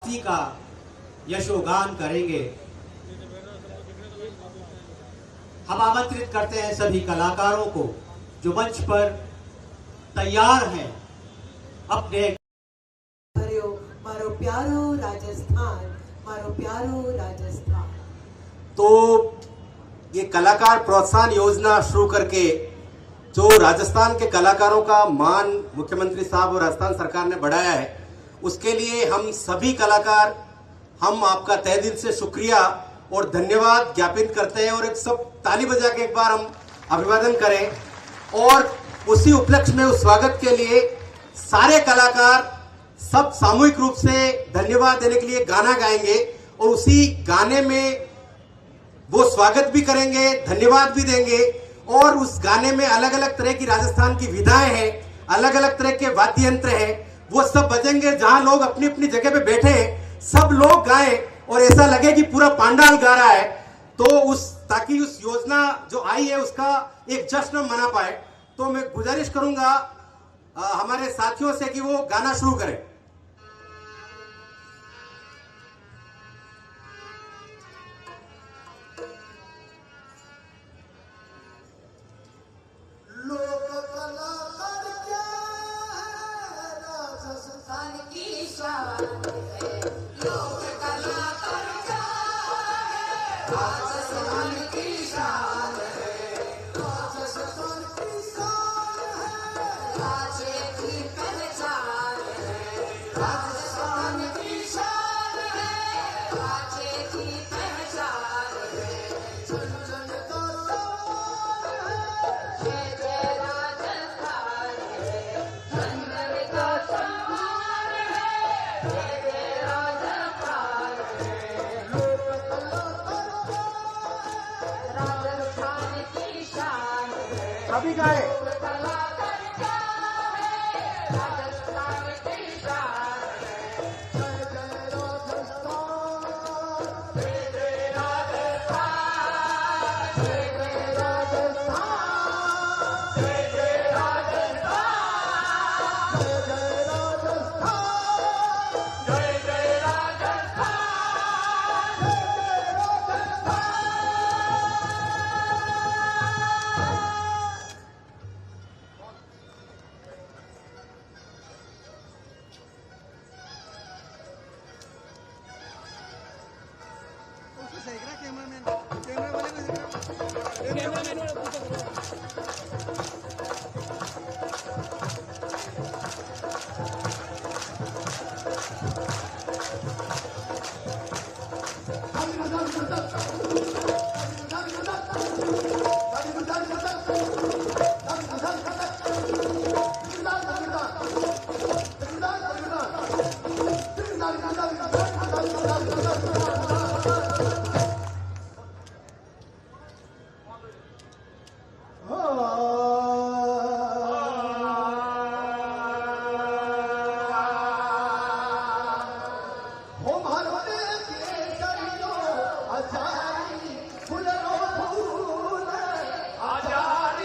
हस्ती का यशोगान करेंगे। हम आमंत्रित करते हैं सभी कलाकारों को जो मंच पर तैयार हैं अपने मारो प्यारो राजस्थान, मारो प्यारो राजस्थान। तो ये कलाकार प्रोत्साहन योजना शुरू करके जो राजस्थान के कलाकारों का मान मुख्यमंत्री साहब और राजस्थान सरकार ने बढ़ाया है, उसके लिए हम सभी कलाकार हम आपका तहे दिल से शुक्रिया और धन्यवाद ज्ञापित करते हैं। और एक सब ताली बजा के एक बार हम अभिवादन करें। और उसी उपलक्ष्य में उस स्वागत के लिए सारे कलाकार सब सामूहिक रूप से धन्यवाद देने के लिए गाना गाएंगे और उसी गाने में वो स्वागत भी करेंगे, धन्यवाद भी देंगे। और उस गाने में अलग अलग तरह की राजस्थान की विधाएं हैं, अलग अलग तरह के वाद्य यंत्र हैं, वो सब बजेंगे। जहां लोग अपनी अपनी जगह पे बैठे हैं सब लोग गाएं और ऐसा लगे कि पूरा पांडाल गा रहा है, तो ताकि उस योजना जो आई है उसका एक जश्न मना पाए। तो मैं गुजारिश करूंगा हमारे साथियों से कि वो गाना शुरू करें। अभी गाए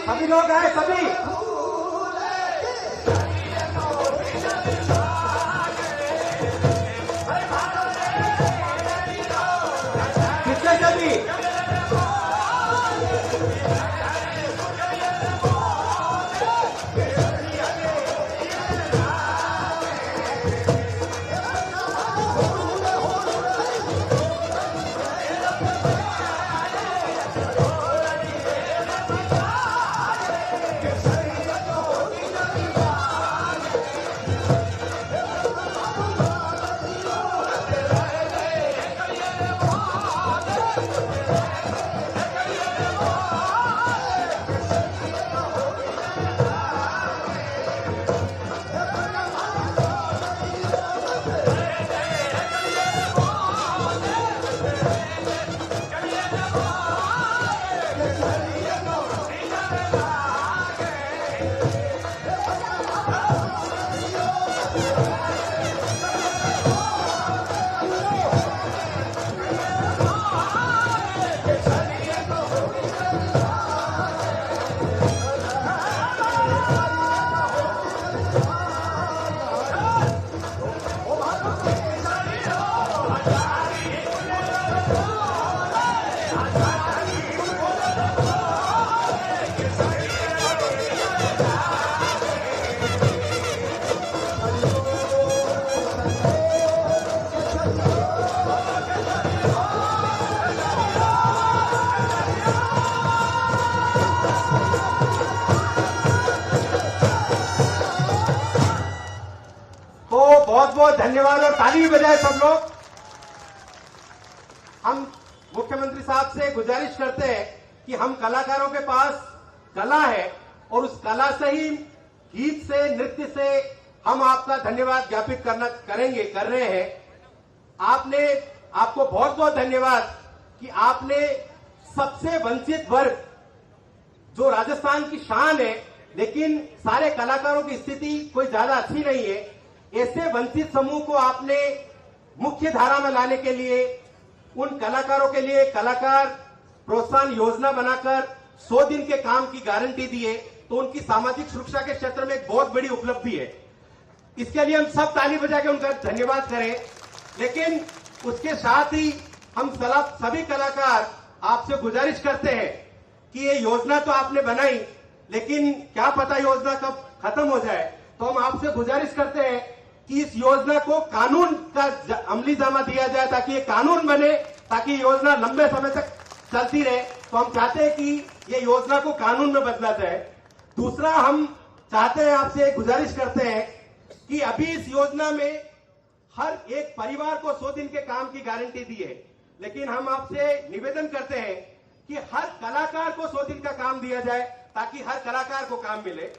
सभी लोग आए, सभी कितने सभी तो बहुत बहुत धन्यवाद और ताली भी बजाए सब लोग। हम मुख्यमंत्री साहब से गुजारिश करते हैं कि हम कलाकारों के पास कला है और उस कला से ही गीत से नृत्य से हम आपका धन्यवाद ज्ञापित कर रहे हैं। आपको बहुत बहुत धन्यवाद कि आपने सबसे वंचित वर्ग जो राजस्थान की शान है, लेकिन सारे कलाकारों की स्थिति कोई ज्यादा अच्छी नहीं है, ऐसे वंचित समूह को आपने मुख्य धारा में लाने के लिए उन कलाकारों के लिए कलाकार प्रोत्साहन योजना बनाकर 100 दिन के काम की गारंटी दी है, तो उनकी सामाजिक सुरक्षा के क्षेत्र में एक बहुत बड़ी उपलब्धि है। इसके लिए हम सब ताली बजा के उनका धन्यवाद करें। लेकिन उसके साथ ही हम सभी कलाकार आपसे गुजारिश करते हैं कि ये योजना तो आपने बनाई, लेकिन क्या पता योजना कब खत्म हो जाए, तो हम आपसे गुजारिश करते हैं कि इस योजना को कानून का अमली जामा दिया जाए ताकि ये कानून बने, ताकि योजना लंबे समय तक चलती रहे। तो हम चाहते हैं कि ये योजना को कानून में बदला जाए। दूसरा, हम चाहते हैं, आपसे गुजारिश करते हैं कि अभी इस योजना में हर एक परिवार को 100 दिन के काम की गारंटी दी है, लेकिन हम आपसे निवेदन करते हैं कि हर कलाकार को 100 दिन का काम दिया जाए ताकि हर कलाकार को काम मिले।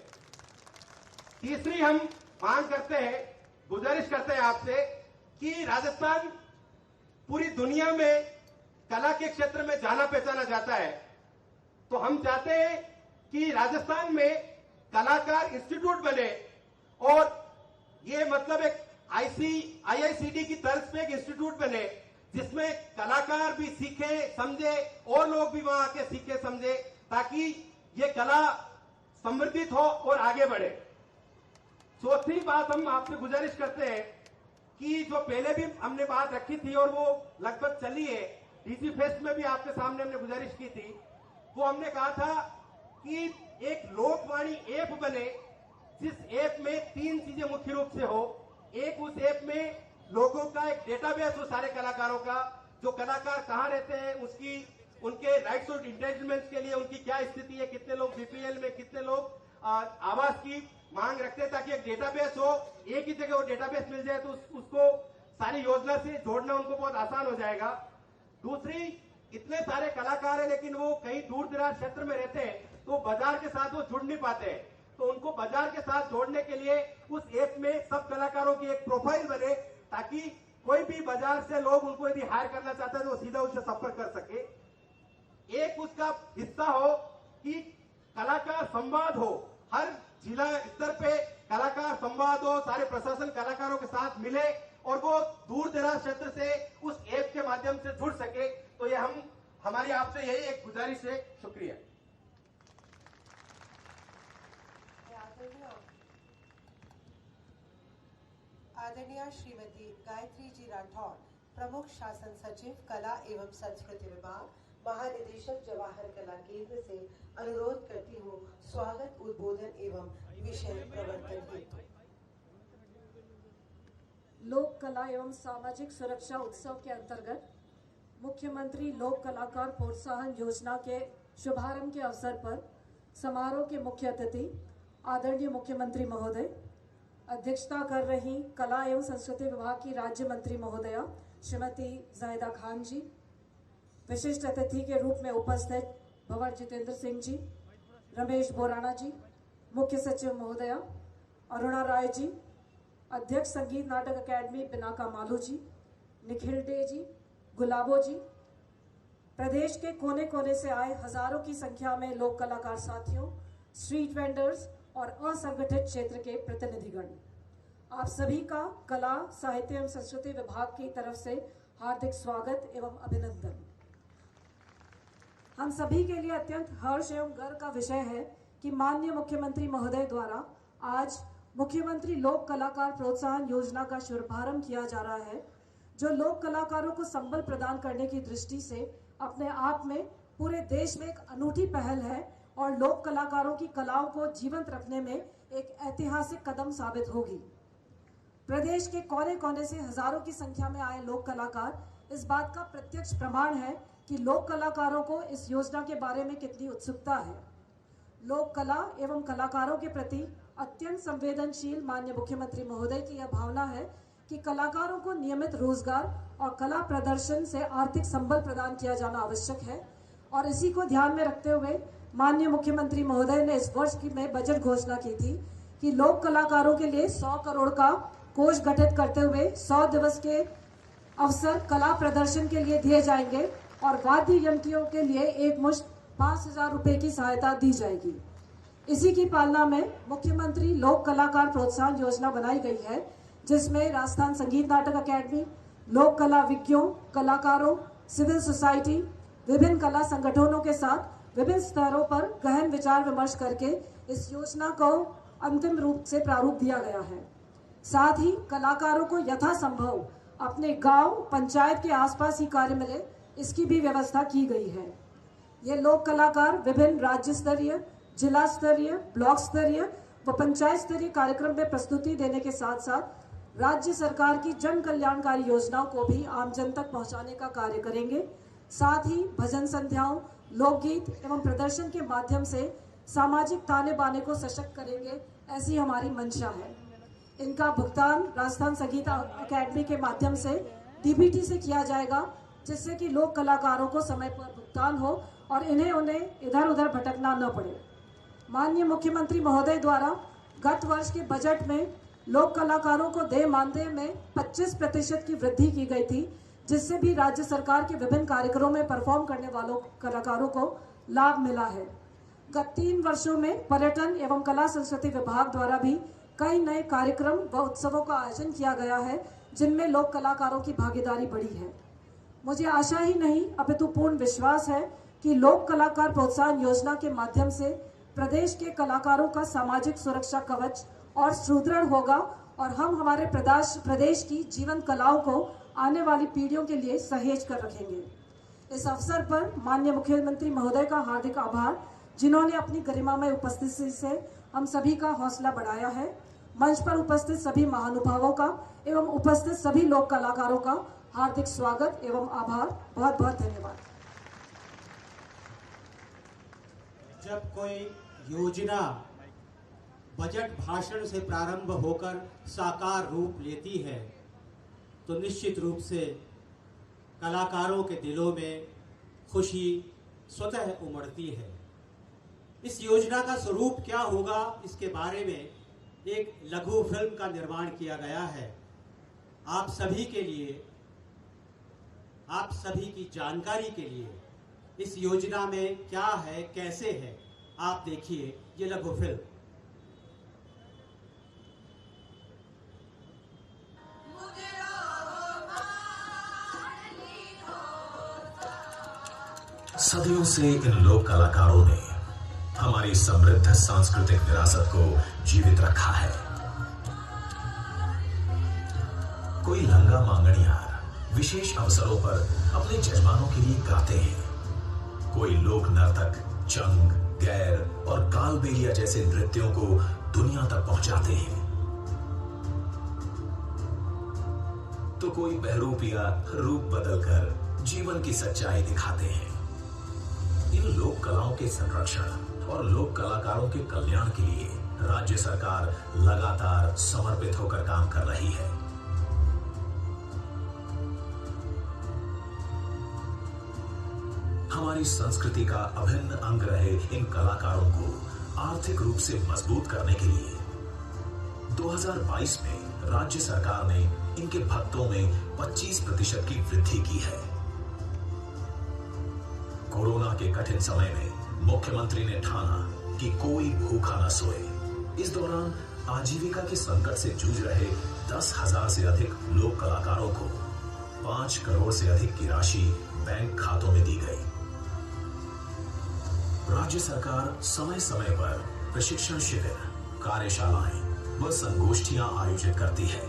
तीसरी, हम मांग करते हैं, गुजारिश करते हैं आपसे कि राजस्थान पूरी दुनिया में कला के क्षेत्र में जाना पहचाना जाता है, तो हम चाहते हैं कि राजस्थान में कलाकार इंस्टीट्यूट बने और ये मतलब एक IICD की तर्ज पे एक इंस्टीट्यूट बने जिसमें कलाकार भी सीखे समझे और लोग भी वहां आके सीखे समझे, ताकि ये कला समृद्धित हो और आगे बढ़े। चौथी बात, हम आपसे गुजारिश करते हैं कि जो पहले भी हमने बात रखी थी और वो लगभग चली है, डीजी फेस्ट में भी आपके सामने हमने गुजारिश की थी, वो हमने कहा था कि एक लोकवाणी ऐप बने जिस ऐप में 3 चीजें मुख्य रूप से हो। एक, उस ऐप में लोगों का एक डेटाबेस हो सारे कलाकारों का, जो कलाकार कहाँ रहते हैं, उनके राइट्स और इंटेलिजेंस के लिए उनकी क्या स्थिति है, कितने लोग बीपीएल में, कितने लोग आवास की मांग रखते हैं, ताकि एक डेटाबेस हो, एक ही जगह वो डेटाबेस मिल जाए तो उसको सारी योजना से जोड़ना उनको बहुत आसान हो जाएगा। दूसरी, इतने सारे कलाकार हैं लेकिन वो कहीं दूर दराज क्षेत्र में रहते हैं, तो बाजार के साथ वो जुड़ नहीं पाते हैं, तो उनको बाजार के साथ जोड़ने के लिए उस ऐप में सब कलाकारों की एक प्रोफाइल बने, ताकि कोई भी बाजार से लोग उनको यदि हायर करना चाहता है तो सीधा उससे संपर्क कर सके। एक उसका हिस्सा हो कि कलाकार संवाद हो, हर जिला स्तर पे कलाकार संवाद हो, सारे प्रशासन कलाकारों के साथ मिले और वो दूर दराज क्षेत्र से उस ऐप के माध्यम से जुड़ सके। तो ये हमारी आपसे यही एक गुजारिश है। शुक्रिया। आदरणीय श्रीमती गायत्री जी राठौर, प्रमुख शासन सचिव कला एवं संस्कृति विभाग, महानिदेशक जवाहर कला केंद्र से अनुरोध करती हूँ स्वागत उद्बोधन एवं विषय प्रवर्तन हेतु। लोक कला एवं सामाजिक सुरक्षा उत्सव के अंतर्गत मुख्यमंत्री लोक कलाकार प्रोत्साहन योजना के शुभारंभ के अवसर पर समारोह के मुख्य अतिथि आदरणीय मुख्यमंत्री महोदय, अध्यक्षता कर रही कला एवं संस्कृति विभाग की राज्य मंत्री महोदया श्रीमती जायदा खान जी, विशिष्ट अतिथि के रूप में उपस्थित भंवर जितेंद्र सिंह जी, रमेश बोराना जी, मुख्य सचिव महोदया अरुणा राय जी, अध्यक्ष संगीत नाटक अकादमी बिनाका मालू जी, निखिल डे जी, गुलाबो जी, प्रदेश के कोने कोने से आए हजारों की संख्या में लोक कलाकार साथियों, स्ट्रीट वेंडर्स और असंगठित क्षेत्र के प्रतिनिधिगण, आप सभी का कला साहित्य एवं संस्कृति विभाग की तरफ से हार्दिक स्वागत एवं अभिनंदन। हम सभी के लिए अत्यंत हर्ष एवं गर्व का विषय है कि माननीय मुख्यमंत्री महोदय द्वारा आज मुख्यमंत्री लोक कलाकार प्रोत्साहन योजना का शुभारंभ किया जा रहा है, जो लोक कलाकारों को संबल प्रदान करने की दृष्टि से अपने आप में पूरे देश में एक अनूठी पहल है और लोक कलाकारों की कलाओं को जीवंत रखने में एक ऐतिहासिक कदम साबित होगी। प्रदेश के कोने कोने से हजारों की संख्या में आए लोक कलाकार इस बात का प्रत्यक्ष प्रमाण है कि लोक कलाकारों को इस योजना के बारे में कितनी उत्सुकता है। लोक कला एवं कलाकारों के प्रति अत्यंत संवेदनशील माननीय मुख्यमंत्री महोदय की यह भावना है कि कलाकारों को नियमित रोजगार और कला प्रदर्शन से आर्थिक संबल प्रदान किया जाना आवश्यक है और इसी को ध्यान में रखते हुए माननीय मुख्यमंत्री महोदय ने इस वर्ष की में बजट घोषणा की थी कि लोक कलाकारों के लिए 100 करोड़ का कोष गठित करते हुए 100 दिवस के अवसर कला प्रदर्शन के लिए दिए जाएंगे और वाद्य यंत्रियों के लिए एक मुश्त 5,000 रुपए की सहायता दी जाएगी। इसी की पालना में मुख्यमंत्री लोक कलाकार प्रोत्साहन योजना बनाई गई है, जिसमें राजस्थान संगीत नाटक अकेडमी, लोक कला विज्ञों, कलाकारों, सिविल सोसाइटी, विभिन्न कला संगठनों के साथ विभिन्न स्तरों पर गहन विचार विमर्श करके इस योजना को अंतिम रूप से प्रारूप दिया गया है। साथ ही कलाकारों को यथासंभव अपने गांव, पंचायत के आसपास ही कार्य मिले, इसकी भी व्यवस्था की गई है। ये लोक कलाकार विभिन्न राज्य स्तरीय, जिला स्तरीय, ब्लॉक स्तरीय व पंचायत स्तरीय कार्यक्रम में प्रस्तुति देने के साथ साथ राज्य सरकार की जन कल्याणकारी योजनाओं को भी आम जन तक पहुंचाने का कार्य करेंगे। साथ ही भजन संध्याओं, लोकगीत एवं प्रदर्शन के माध्यम से सामाजिक ताने बाने को सशक्त करेंगे, ऐसी हमारी मंशा है। इनका भुगतान राजस्थान संगीत अकेडमी के माध्यम से डीबीटी से किया जाएगा, जिससे कि लोक कलाकारों को समय पर भुगतान हो और उन्हें इधर उधर भटकना न पड़े। माननीय मुख्यमंत्री महोदय द्वारा गत वर्ष के बजट में लोक कलाकारों को देय मानदेय में 25% की वृद्धि की गई थी, जिससे भी राज्य सरकार के विभिन्न कार्यक्रमों में परफॉर्म करने वालों कलाकारों को लाभ मिला है। गत 3 वर्षों में पर्यटन एवं कला संस्कृति विभाग द्वारा भी कई नए कार्यक्रम व उत्सवों का आयोजन किया गया है, जिनमें लोक कलाकारों की भागीदारी बढ़ी है। मुझे आशा ही नहीं अपितु पूर्ण विश्वास है कि लोक कलाकार प्रोत्साहन योजना के माध्यम से प्रदेश के कलाकारों का सामाजिक सुरक्षा कवच और सुदृढ़ होगा और हम हमारे प्रदेश की जीवंत कलाओं को आने वाली पीढ़ियों के लिए सहेज कर रखेंगे। इस अवसर पर माननीय मुख्यमंत्री महोदय का हार्दिक आभार, जिन्होंने अपनी गरिमामय उपस्थिति से हम सभी का हौसला बढ़ाया है। मंच पर उपस्थित सभी महानुभावों का एवं उपस्थित सभी लोक कलाकारों का हार्दिक स्वागत एवं आभार। बहुत बहुत धन्यवाद। जब कोई योजना बजट भाषण से प्रारंभ होकर साकार रूप लेती है तो निश्चित रूप से कलाकारों के दिलों में खुशी स्वतः उमड़ती है। इस योजना का स्वरूप क्या होगा, इसके बारे में एक लघु फिल्म का निर्माण किया गया है। आप सभी के लिए, आप सभी की जानकारी के लिए इस योजना में क्या है, कैसे है, आप देखिए ये लघु फिल्म। सदियों से इन लोक कलाकारों ने हमारी समृद्ध सांस्कृतिक विरासत को जीवित रखा है। कोई लंगा मांगणियार विशेष अवसरों पर अपने जजमानों के लिए गाते हैं। कोई लोक नर्तक चंग, गैर और कालबेलिया जैसे नृत्यों को दुनिया तक पहुंचाते हैं। तो कोई बहरूपिया रूप बदलकर जीवन की सच्चाई दिखाते हैं। इन लोक कलाओं के संरक्षण और लोक कलाकारों के कल्याण के लिए राज्य सरकार लगातार समर्पित होकर काम कर रही है। हमारी संस्कृति का अभिन्न अंग रहे इन कलाकारों को आर्थिक रूप से मजबूत करने के लिए 2022 में राज्य सरकार ने इनके भत्तों में 25% की वृद्धि की है। कोरोना के कठिन समय में मुख्यमंत्री ने ठाना कि कोई भूखा न सोए। इस दौरान आजीविका के संकट से जूझ रहे 10,000 से अधिक लोक कलाकारों को 5 करोड़ से अधिक की राशि बैंक खातों में दी गई। राज्य सरकार समय समय पर प्रशिक्षण शिविर, कार्यशालाएं व संगोष्ठियां आयोजित करती है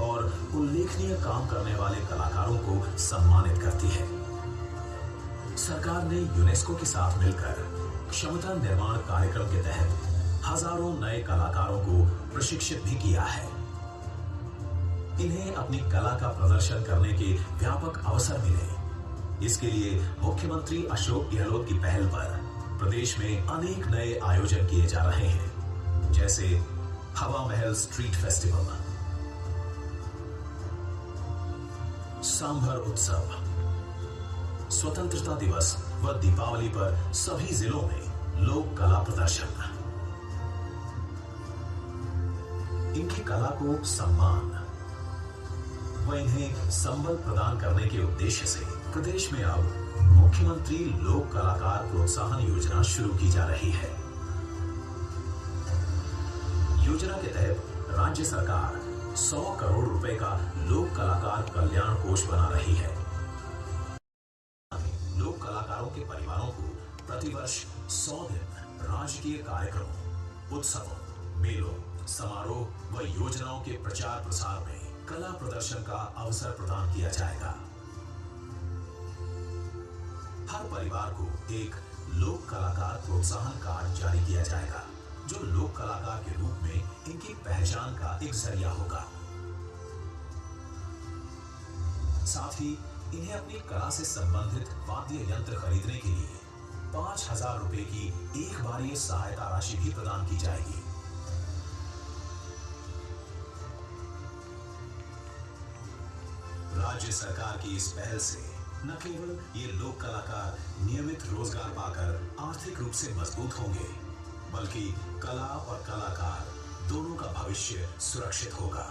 और उल्लेखनीय काम करने वाले कलाकारों को सम्मानित करती है। सरकार ने यूनेस्को के साथ मिलकर क्षमता निर्माण कार्यक्रम के तहत हजारों नए कलाकारों को प्रशिक्षित भी किया है। इन्हें अपनी कला का प्रदर्शन करने के व्यापक अवसर मिले, इसके लिए मुख्यमंत्री अशोक गहलोत की पहल पर प्रदेश में अनेक नए आयोजन किए जा रहे हैं, जैसे हवा महल स्ट्रीट फेस्टिवल, सांभर उत्सव, स्वतंत्रता दिवस व दीपावली पर सभी जिलों में लोक कला प्रदर्शन। इनकी कला को सम्मान व इन्हें संबल प्रदान करने के उद्देश्य से प्रदेश में अब मुख्यमंत्री लोक कलाकार प्रोत्साहन योजना शुरू की जा रही है। योजना के तहत राज्य सरकार 100 करोड़ रुपए का लोक कलाकार कल्याण कोष बना रही है। लोक कलाकारों के परिवारों को प्रतिवर्ष 100 दिन राजकीय कार्यक्रमों, उत्सवों, मेलों, समारोह व योजनाओं के प्रचार प्रसार में कला प्रदर्शन का अवसर प्रदान किया जाएगा। हर परिवार को एक लोक कलाकार प्रोत्साहन कार्ड जारी किया जाएगा, जो लोक कलाकार के रूप में इनकी पहचान का एक जरिया होगा। साथ ही इन्हें अपनी कला से संबंधित वाद्य यंत्र खरीदने के लिए 5,000 रुपए की एक बारीय सहायता राशि भी प्रदान की जाएगी। राज्य सरकार की इस पहल से न केवल ये लोक कलाकार नियमित रोजगार पाकर आर्थिक रूप से मजबूत होंगे, बल्कि कला और कलाकार दोनों का भविष्य सुरक्षित होगा।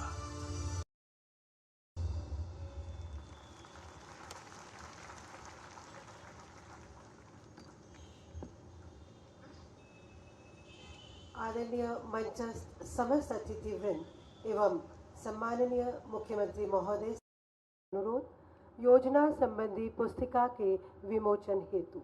आदरणीय मंचस्थ समस्त अतिथिवृंद एवं सम्माननीय मुख्यमंत्री महोदय अनुरोध योजना संबंधी पुस्तिका के विमोचन हेतु।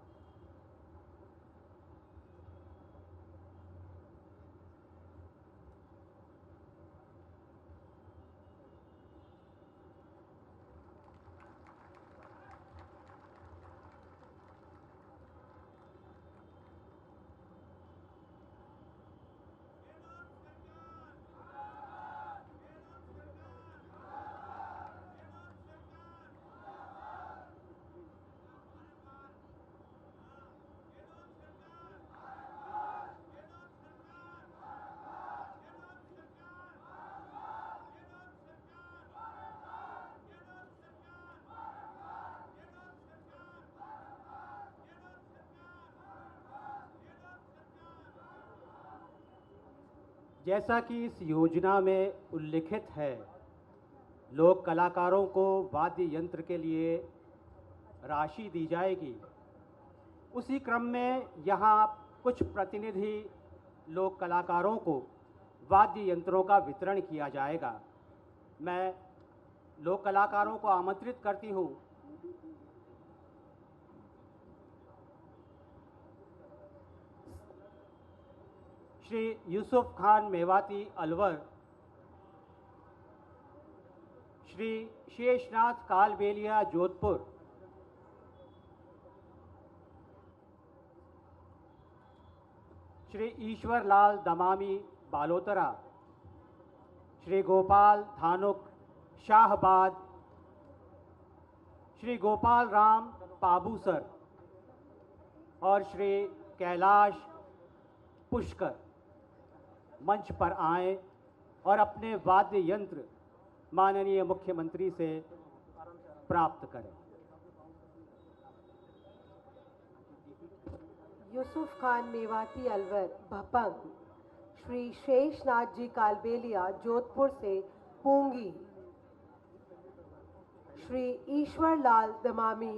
जैसा कि इस योजना में उल्लिखित है, लोक कलाकारों को वाद्य यंत्र के लिए राशि दी जाएगी। उसी क्रम में यहाँ कुछ प्रतिनिधि लोक कलाकारों को वाद्य यंत्रों का वितरण किया जाएगा। मैं लोक कलाकारों को आमंत्रित करती हूँ श्री यूसुफ खान मेवाती अलवर, श्री शेषनाथ कालबेलिया जोधपुर, श्री ईश्वर लाल दमामी बालोतरा, श्री गोपाल धानुक शाहबाद, श्री गोपाल राम पाबूसर और श्री कैलाश पुष्कर मंच पर आएं और अपने वाद्य यंत्र माननीय मुख्यमंत्री से प्राप्त करें। यूसुफ खान मेवाती अलवर भपंग, श्री शेषनाथ जी कालबेलिया जोधपुर से पूंगी, श्री ईश्वर लाल दमामी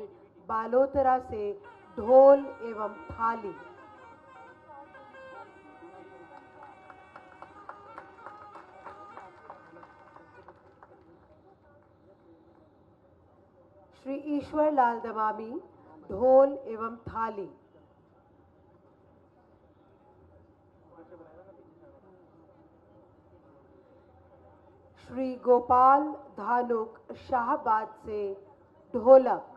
बालोतरा से ढोल एवं थाली, श्री ईश्वर लाल दमामी ढोल एवं थाली, श्री गोपाल धानुक शाहबाद से ढोलक।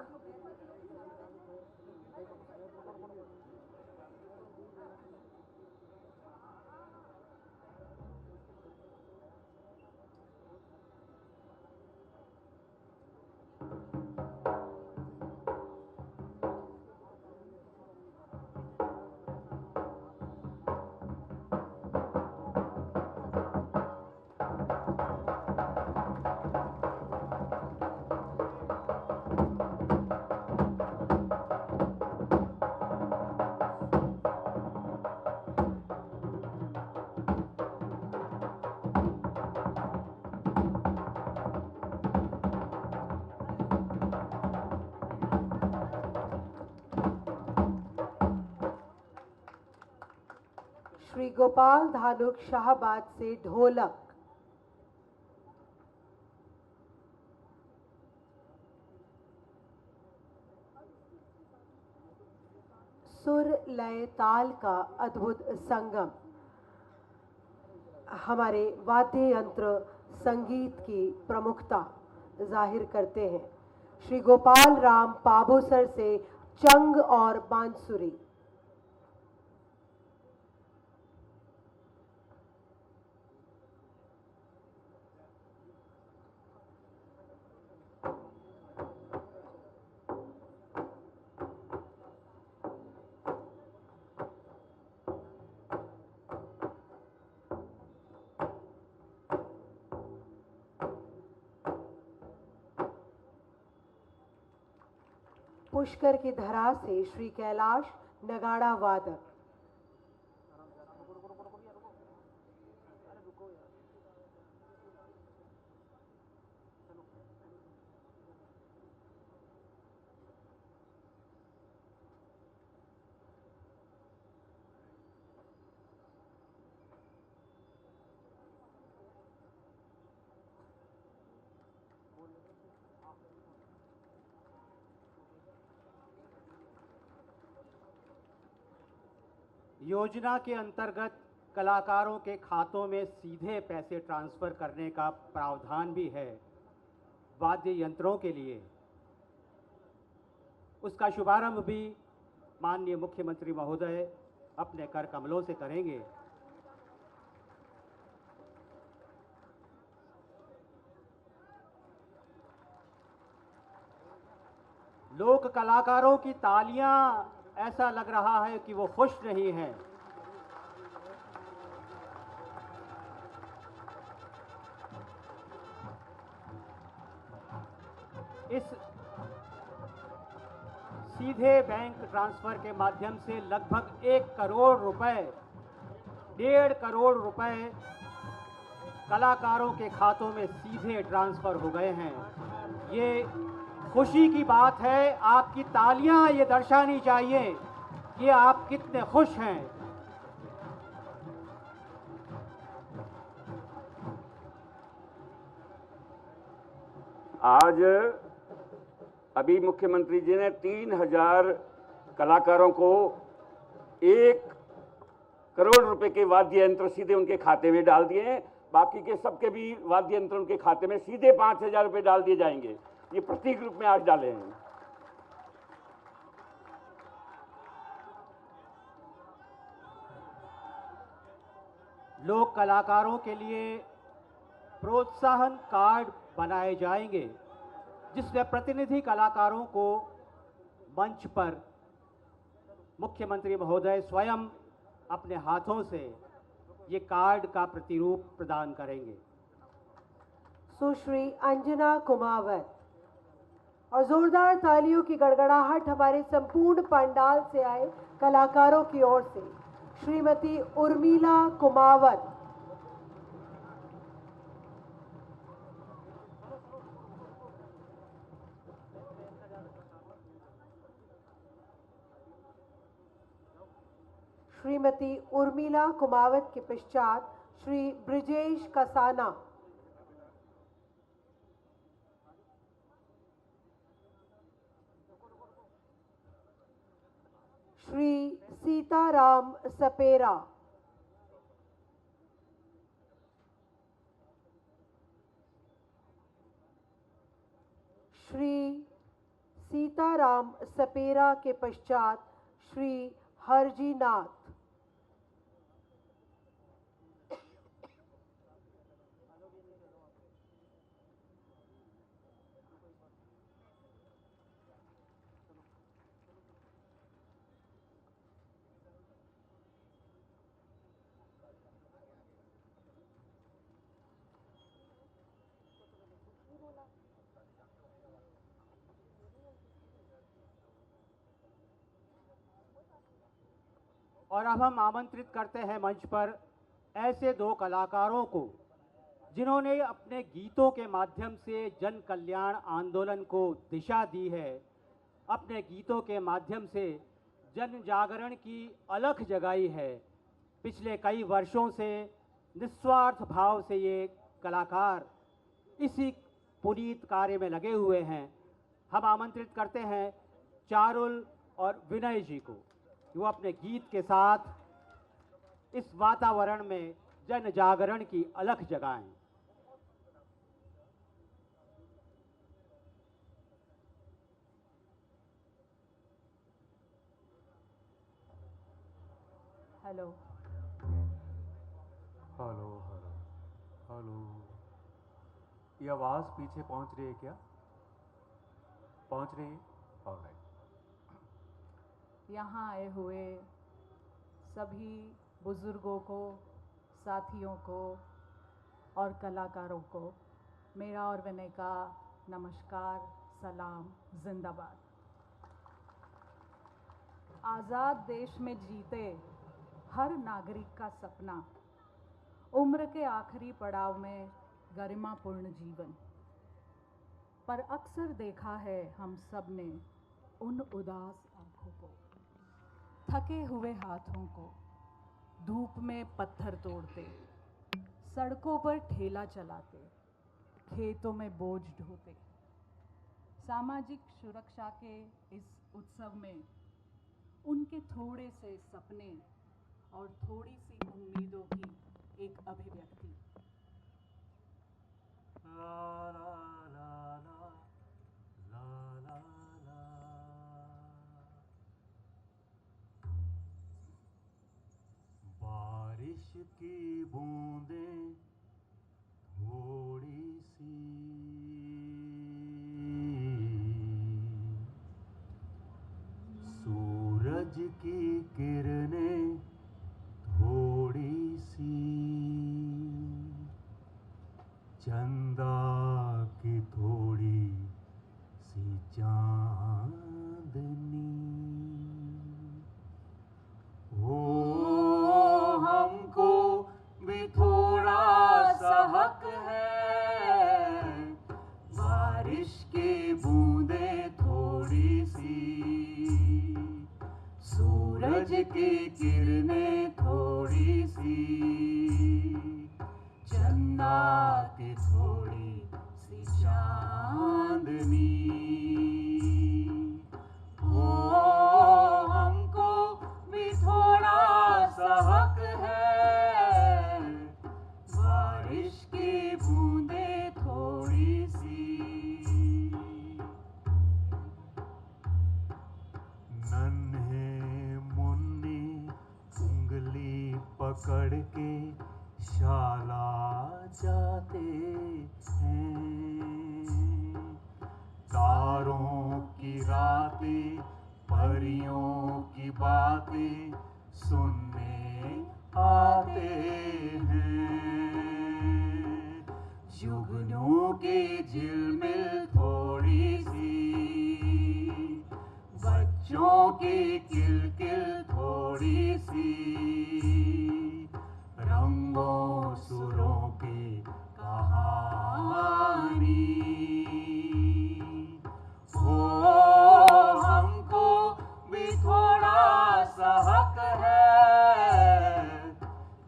श्री गोपाल धानुक शाहबाद से ढोलक। सुर लय ताल का अद्भुत संगम हमारे वाद्य यंत्र संगीत की प्रमुखता जाहिर करते हैं। श्री गोपाल राम पाबोसर से चंग और बांसुरी। पुष्कर की धरा से श्री कैलाश नगाड़ा वादक। योजना के अंतर्गत कलाकारों के खातों में सीधे पैसे ट्रांसफर करने का प्रावधान भी है वाद्य यंत्रों के लिए। उसका शुभारंभ भी माननीय मुख्यमंत्री महोदय अपने कर कमलों से करेंगे। लोक कलाकारों की तालियां ऐसा लग रहा है कि वो खुश नहीं हैं। इस सीधे बैंक ट्रांसफर के माध्यम से लगभग 1 करोड़ रुपए, 1.5 करोड़ रुपए कलाकारों के खातों में सीधे ट्रांसफर हो गए हैं। ये खुशी की बात है। आपकी तालियां ये दर्शानी चाहिए कि आप कितने खुश हैं। आज अभी मुख्यमंत्री जी ने 3000 कलाकारों को 1 करोड़ रुपए के वाद्य यंत्र सीधे उनके खाते में डाल दिए हैं। बाकी के सबके भी वाद्य यंत्र उनके खाते में सीधे 5000 रुपए डाल दिए जाएंगे। ये प्रतीक रूप में आज डाले हैं। लोक कलाकारों के लिए प्रोत्साहन कार्ड बनाए जाएंगे जिसमें प्रतिनिधि कलाकारों को मंच पर मुख्यमंत्री महोदय स्वयं अपने हाथों से ये कार्ड का प्रतिरूप प्रदान करेंगे। सुश्री अंजना कुमावत और जोरदार तालियों की गड़गड़ाहट हमारे संपूर्ण पंडाल से आए कलाकारों की ओर से श्रीमती उर्मिला कुमावत। श्रीमती उर्मिला कुमावत के पश्चात श्री ब्रिजेश कसाना। श्री सीताराम सपेरा। श्री सीताराम सपेरा के पश्चात श्री हरजी नाथ। और अब हम आमंत्रित करते हैं मंच पर ऐसे दो कलाकारों को जिन्होंने अपने गीतों के माध्यम से जन कल्याण आंदोलन को दिशा दी है, अपने गीतों के माध्यम से जन जागरण की अलख जगाई है। पिछले कई वर्षों से निस्वार्थ भाव से ये कलाकार इसी पुनीत कार्य में लगे हुए हैं। हम आमंत्रित करते हैं चारुल और विनय जी को, वो अपने गीत के साथ इस वातावरण में जन जागरण की अलख जगाएं। Hello hello hello hello. ये आवाज़ पीछे पहुंच रही है क्या? पहुंच रही है? ऑलराइट। यहाँ आए हुए सभी बुज़ुर्गों को, साथियों को और कलाकारों को मेरा और विनय का नमस्कार, सलाम, जिंदाबाद। आज़ाद देश में जीते हर नागरिक का सपना, उम्र के आखिरी पड़ाव में गरिमापूर्ण जीवन। पर अक्सर देखा है हम सब ने उन उदास आंखों को, थके हुए हाथों को, धूप में पत्थर तोड़ते, सड़कों पर ठेला चलाते, खेतों में बोझ ढोते। सामाजिक सुरक्षा के इस उत्सव में उनके थोड़े से सपने और थोड़ी सी उम्मीदों की एक अभिव्यक्ति। ला ला ला ला ला ला ला। बारिश की बूंदें थोड़ी सी, सूरज की किरणें थोड़ी सी, चंदा की थोड़ी सी चांदनी। ओ हमको भी थोड़ा सा हक है, बारिश की बूंदें थोड़ी सी, सूरज की किरणें थोड़ी सी, चंदा की थोड़ी सी चांदनी। ओ हमको भी थोड़ा सा हक है, बारिश की बूंदें थोड़ी सी। नन्हे मुन्नी उंगली पकड़ के शाला जाते हैं, तारों की रातें, परियों की बातें सुनने आते हैं। जुगनू की झिलमिल थोड़ी सी, बच्चों की किलकिल थोड़ी सी, रंगों सुरों की कहानी। ओ हमको भी थोड़ा सा हक है,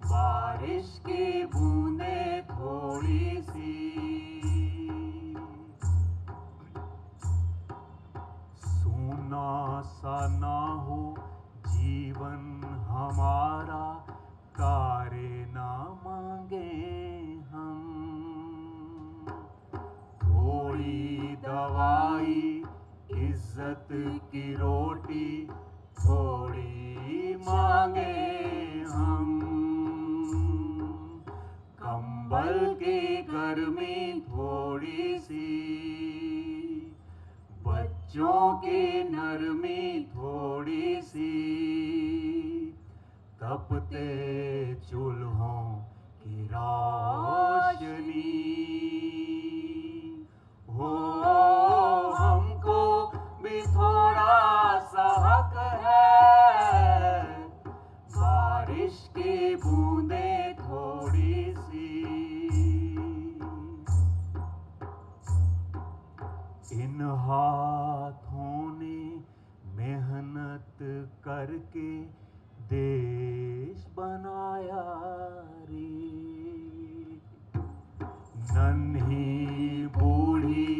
बारिश की बूंदें थोड़ी सी। सूना सा ना हो जीवन हमारा, तारे ना मांगे हम, थोड़ी दवाई भारत की रोटी थोड़ी मांगे हम, कंबल की गर्मी थोड़ी सी, बच्चों की नरमी थोड़ी सी, तपते चूल्हों की रोशनी हो, हमको भी थोड़ा सा हक है, बारिश की बूंदें थोड़ी सी। इन हाथों ने मेहनत करके देश बनाया रे, नन्ही बूढ़ी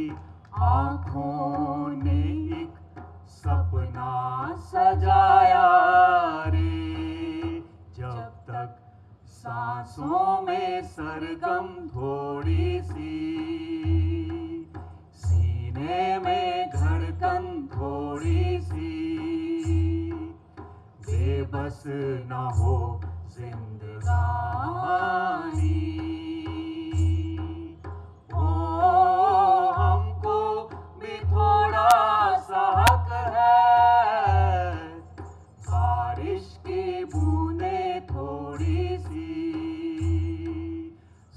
आंखों ने एक सपना सजाया रे, जब तक सांसों में सरगम थोड़ी सी, सीने में धड़कन थोड़ी सी, बेबस न हो जिंदगानी, ओ हमको भी थोड़ा सा हक है, बारिश की बूंदें थोड़ी सी,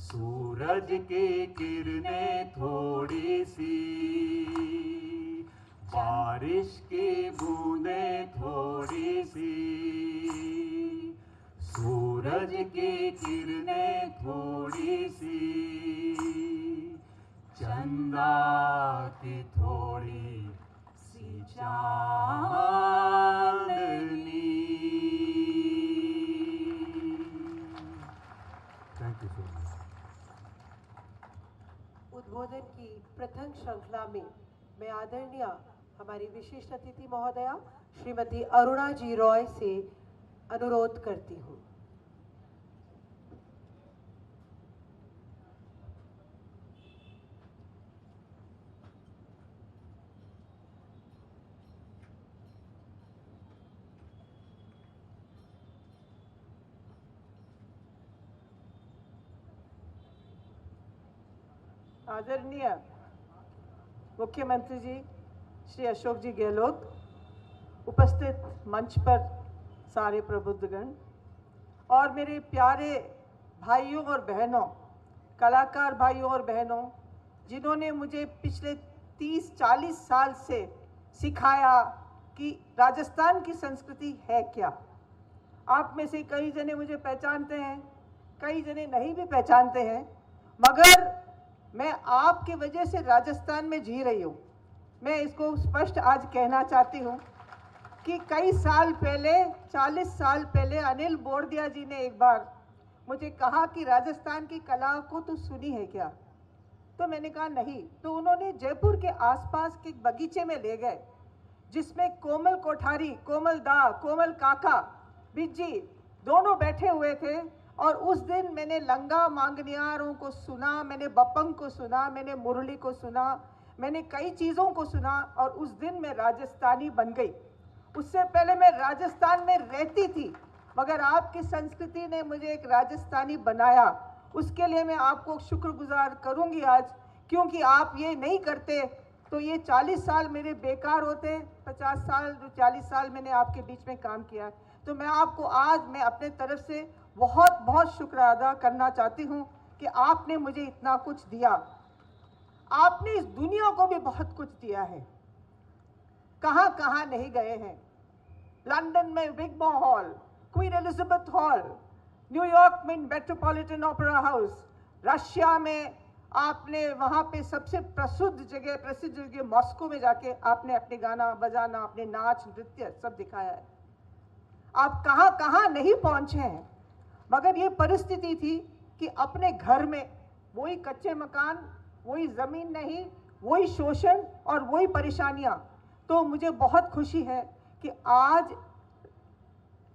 सूरज की किरणें थोड़ी सी, बारिश की बूंदें थोड़ी सी, सूरज की किरणें थोड़ी सी, चंदा की थोड़ी सी चांदनी। Thank you so much. उद्बोधन की प्रथम श्रृंखला में मैं आदरणीय हमारी विशिष्ट अतिथि महोदया श्रीमती अरुणा जी रॉय से अनुरोध करती हूँ। आदरणीय मुख्यमंत्री जी श्री अशोक जी गहलोत, उपस्थित मंच पर सारे प्रबुद्धगण और मेरे प्यारे भाइयों और बहनों, कलाकार भाइयों और बहनों, जिन्होंने मुझे पिछले 30-40 साल से सिखाया कि राजस्थान की संस्कृति है क्या। आप में से कई जने मुझे पहचानते हैं, कई जने नहीं भी पहचानते हैं, मगर मैं आपकी वजह से राजस्थान में जी रही हूँ। मैं इसको स्पष्ट आज कहना चाहती हूँ कि कई साल पहले, 40 साल पहले अनिल बोरदिया जी ने एक बार मुझे कहा कि राजस्थान की कला को तू सुनी है क्या? तो मैंने कहा नहीं। तो उन्होंने जयपुर के आसपास के बगीचे में ले गए, जिसमें कोमल कोठारी, कोमल दा, कोमल काका, बिज्जी दोनों बैठे हुए थे। और उस दिन मैंने लंगा मांगनियारों को सुना, मैंने बपंग को सुना, मैंने मुरली को सुना, मैंने कई चीज़ों को सुना और उस दिन मैं राजस्थानी बन गई। उससे पहले मैं राजस्थान में रहती थी, मगर आपकी संस्कृति ने मुझे एक राजस्थानी बनाया। उसके लिए मैं आपको शुक्रगुजार करूंगी आज, क्योंकि आप ये नहीं करते तो ये 40 साल मेरे बेकार होते। 50 साल जो 40 साल मैंने आपके बीच में काम किया। तो मैं आपको आज मैं अपने तरफ से बहुत बहुत शुक्र अदा करना चाहती हूँ कि आपने मुझे इतना कुछ दिया। आपने इस दुनिया को भी बहुत कुछ दिया है। कहाँ कहाँ नहीं गए हैं। लंदन में Wigmore hall, Queen Elizabeth hall, New York में मेट्रोपॉलिटन ओपेरा हाउस, रशिया में आपने वहाँ पे सबसे प्रसिद्ध जगह मॉस्को में जाके आपने अपने गाना बजाना, अपने नाच नृत्य सब दिखाया है। आप कहाँ कहाँ नहीं पहुँचे हैं, मगर ये परिस्थिति थी कि अपने घर में वही कच्चे मकान, वही ज़मीन नहीं, वही शोषण और वही परेशानियाँ। तो मुझे बहुत खुशी है कि आज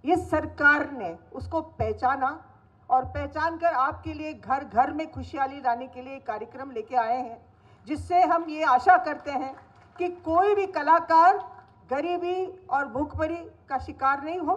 इस सरकार ने उसको पहचाना और पहचान कर आपके लिए घर घर में खुशहाली लाने के लिए कार्यक्रम लेके आए हैं, जिससे हम ये आशा करते हैं कि कोई भी कलाकार गरीबी और भूखमरी का शिकार नहीं हो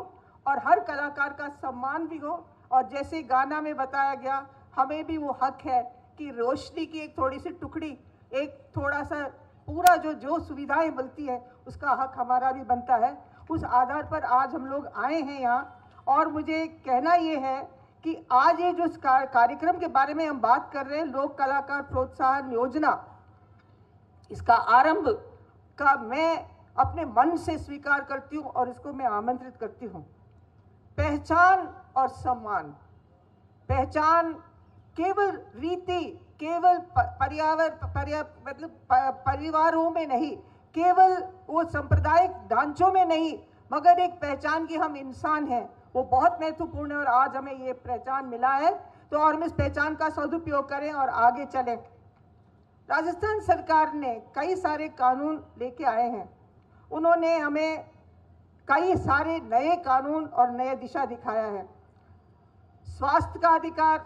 और हर कलाकार का सम्मान भी हो। और जैसे गाना में बताया गया, हमें भी वो हक है कि रोशनी की एक थोड़ी सी टुकड़ी, एक थोड़ा सा पूरा जो सुविधाएं मिलती है उसका हक हमारा भी बनता है। उस आधार पर आज हम लोग आए हैं यहाँ। और मुझे कहना ये है कि आज ये जो कार्यक्रम के बारे में हम बात कर रहे हैं, लोक कलाकार प्रोत्साहन योजना, इसका आरंभ का मैं अपने मन से स्वीकार करती हूँ और इसको मैं आमंत्रित करती हूँ। पहचान और सम्मान, पहचान केवल रीति, केवल परिवारों में नहीं, केवल वो सांप्रदायिक ढांचों में नहीं, मगर एक पहचान की हम इंसान हैं, वो बहुत महत्वपूर्ण है। और आज हमें ये पहचान मिला है, तो और हम इस पहचान का सदुपयोग करें और आगे चलें। राजस्थान सरकार ने कई सारे कानून लेके आए हैं। उन्होंने हमें कई सारे नए कानून और नए दिशा दिखाया है। स्वास्थ्य का अधिकार,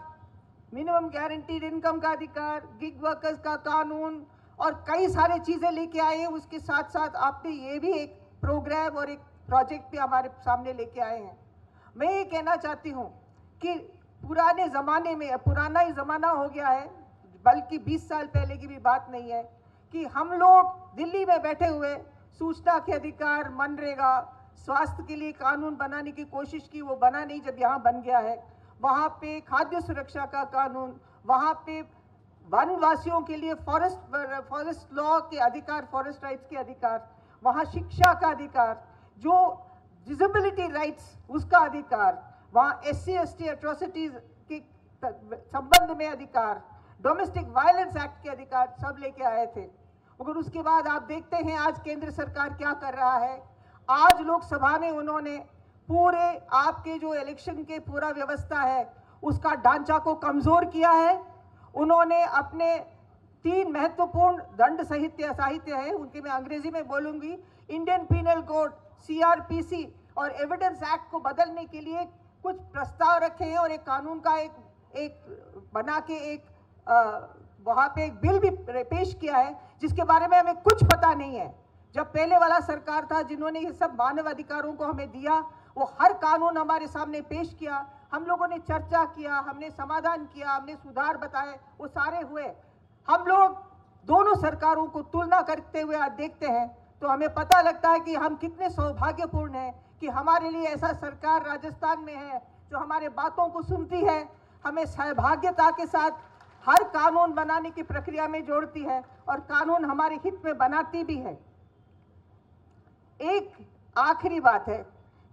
मिनिमम गारंटीड इनकम का अधिकार, गिग वर्कर्स का कानून और कई सारे चीज़ें लेके आए हैं। उसके साथ साथ आपने ये भी एक प्रोग्राम और एक प्रोजेक्ट भी हमारे सामने लेके आए हैं। मैं ये कहना चाहती हूँ कि पुराने ज़माने में, पुराना ही ज़माना हो गया है, बल्कि 20 साल पहले की भी बात नहीं है, कि हम लोग दिल्ली में बैठे हुए सूचना के अधिकार, मनरेगा, स्वास्थ्य के लिए कानून बनाने की कोशिश की, वो बना नहीं। जब यहाँ बन गया है, वहाँ पे खाद्य सुरक्षा का कानून, वहाँ पे वनवासियों के लिए फॉरेस्ट लॉ के अधिकार, फॉरेस्ट राइट्स के अधिकार, वहाँ शिक्षा का अधिकार, जो डिसेबिलिटी राइट्स उसका अधिकार, वहाँ SC ST एट्रोसिटीज के संबंध में अधिकार, डोमेस्टिक वायलेंस एक्ट के अधिकार सब लेके आए थे। मगर उसके बाद आप देखते हैं आज केंद्र सरकार क्या कर रहा है। आज लोकसभा में उन्होंने पूरे आपके जो इलेक्शन के पूरा व्यवस्था है उसका ढांचा को कमजोर किया है। उन्होंने अपने 3 महत्वपूर्ण दंड साहित्य है, उनके मैं अंग्रेजी में बोलूंगी, इंडियन पीनल कोड, CRPC और एविडेंस एक्ट को बदलने के लिए कुछ प्रस्ताव रखे हैं और एक कानून का एक बना के एक वहाँ पे एक बिल भी पेश किया है, जिसके बारे में हमें कुछ पता नहीं है। जब पहले वाला सरकार था जिन्होंने ये सब मानव अधिकारों को हमें दिया, वो हर कानून हमारे सामने पेश किया, हम लोगों ने चर्चा किया, हमने समाधान किया, हमने सुधार बताए, वो सारे हुए। हम लोग दोनों सरकारों को तुलना करते हुए आज देखते हैं तो हमें पता लगता है कि हम कितने सौभाग्यपूर्ण हैं कि हमारे लिए ऐसा सरकार राजस्थान में है जो हमारे बातों को सुनती है, हमें सहभागिता के साथ हर कानून बनाने की प्रक्रिया में जोड़ती है और कानून हमारे हित में बनाती भी है। एक आखिरी बात है,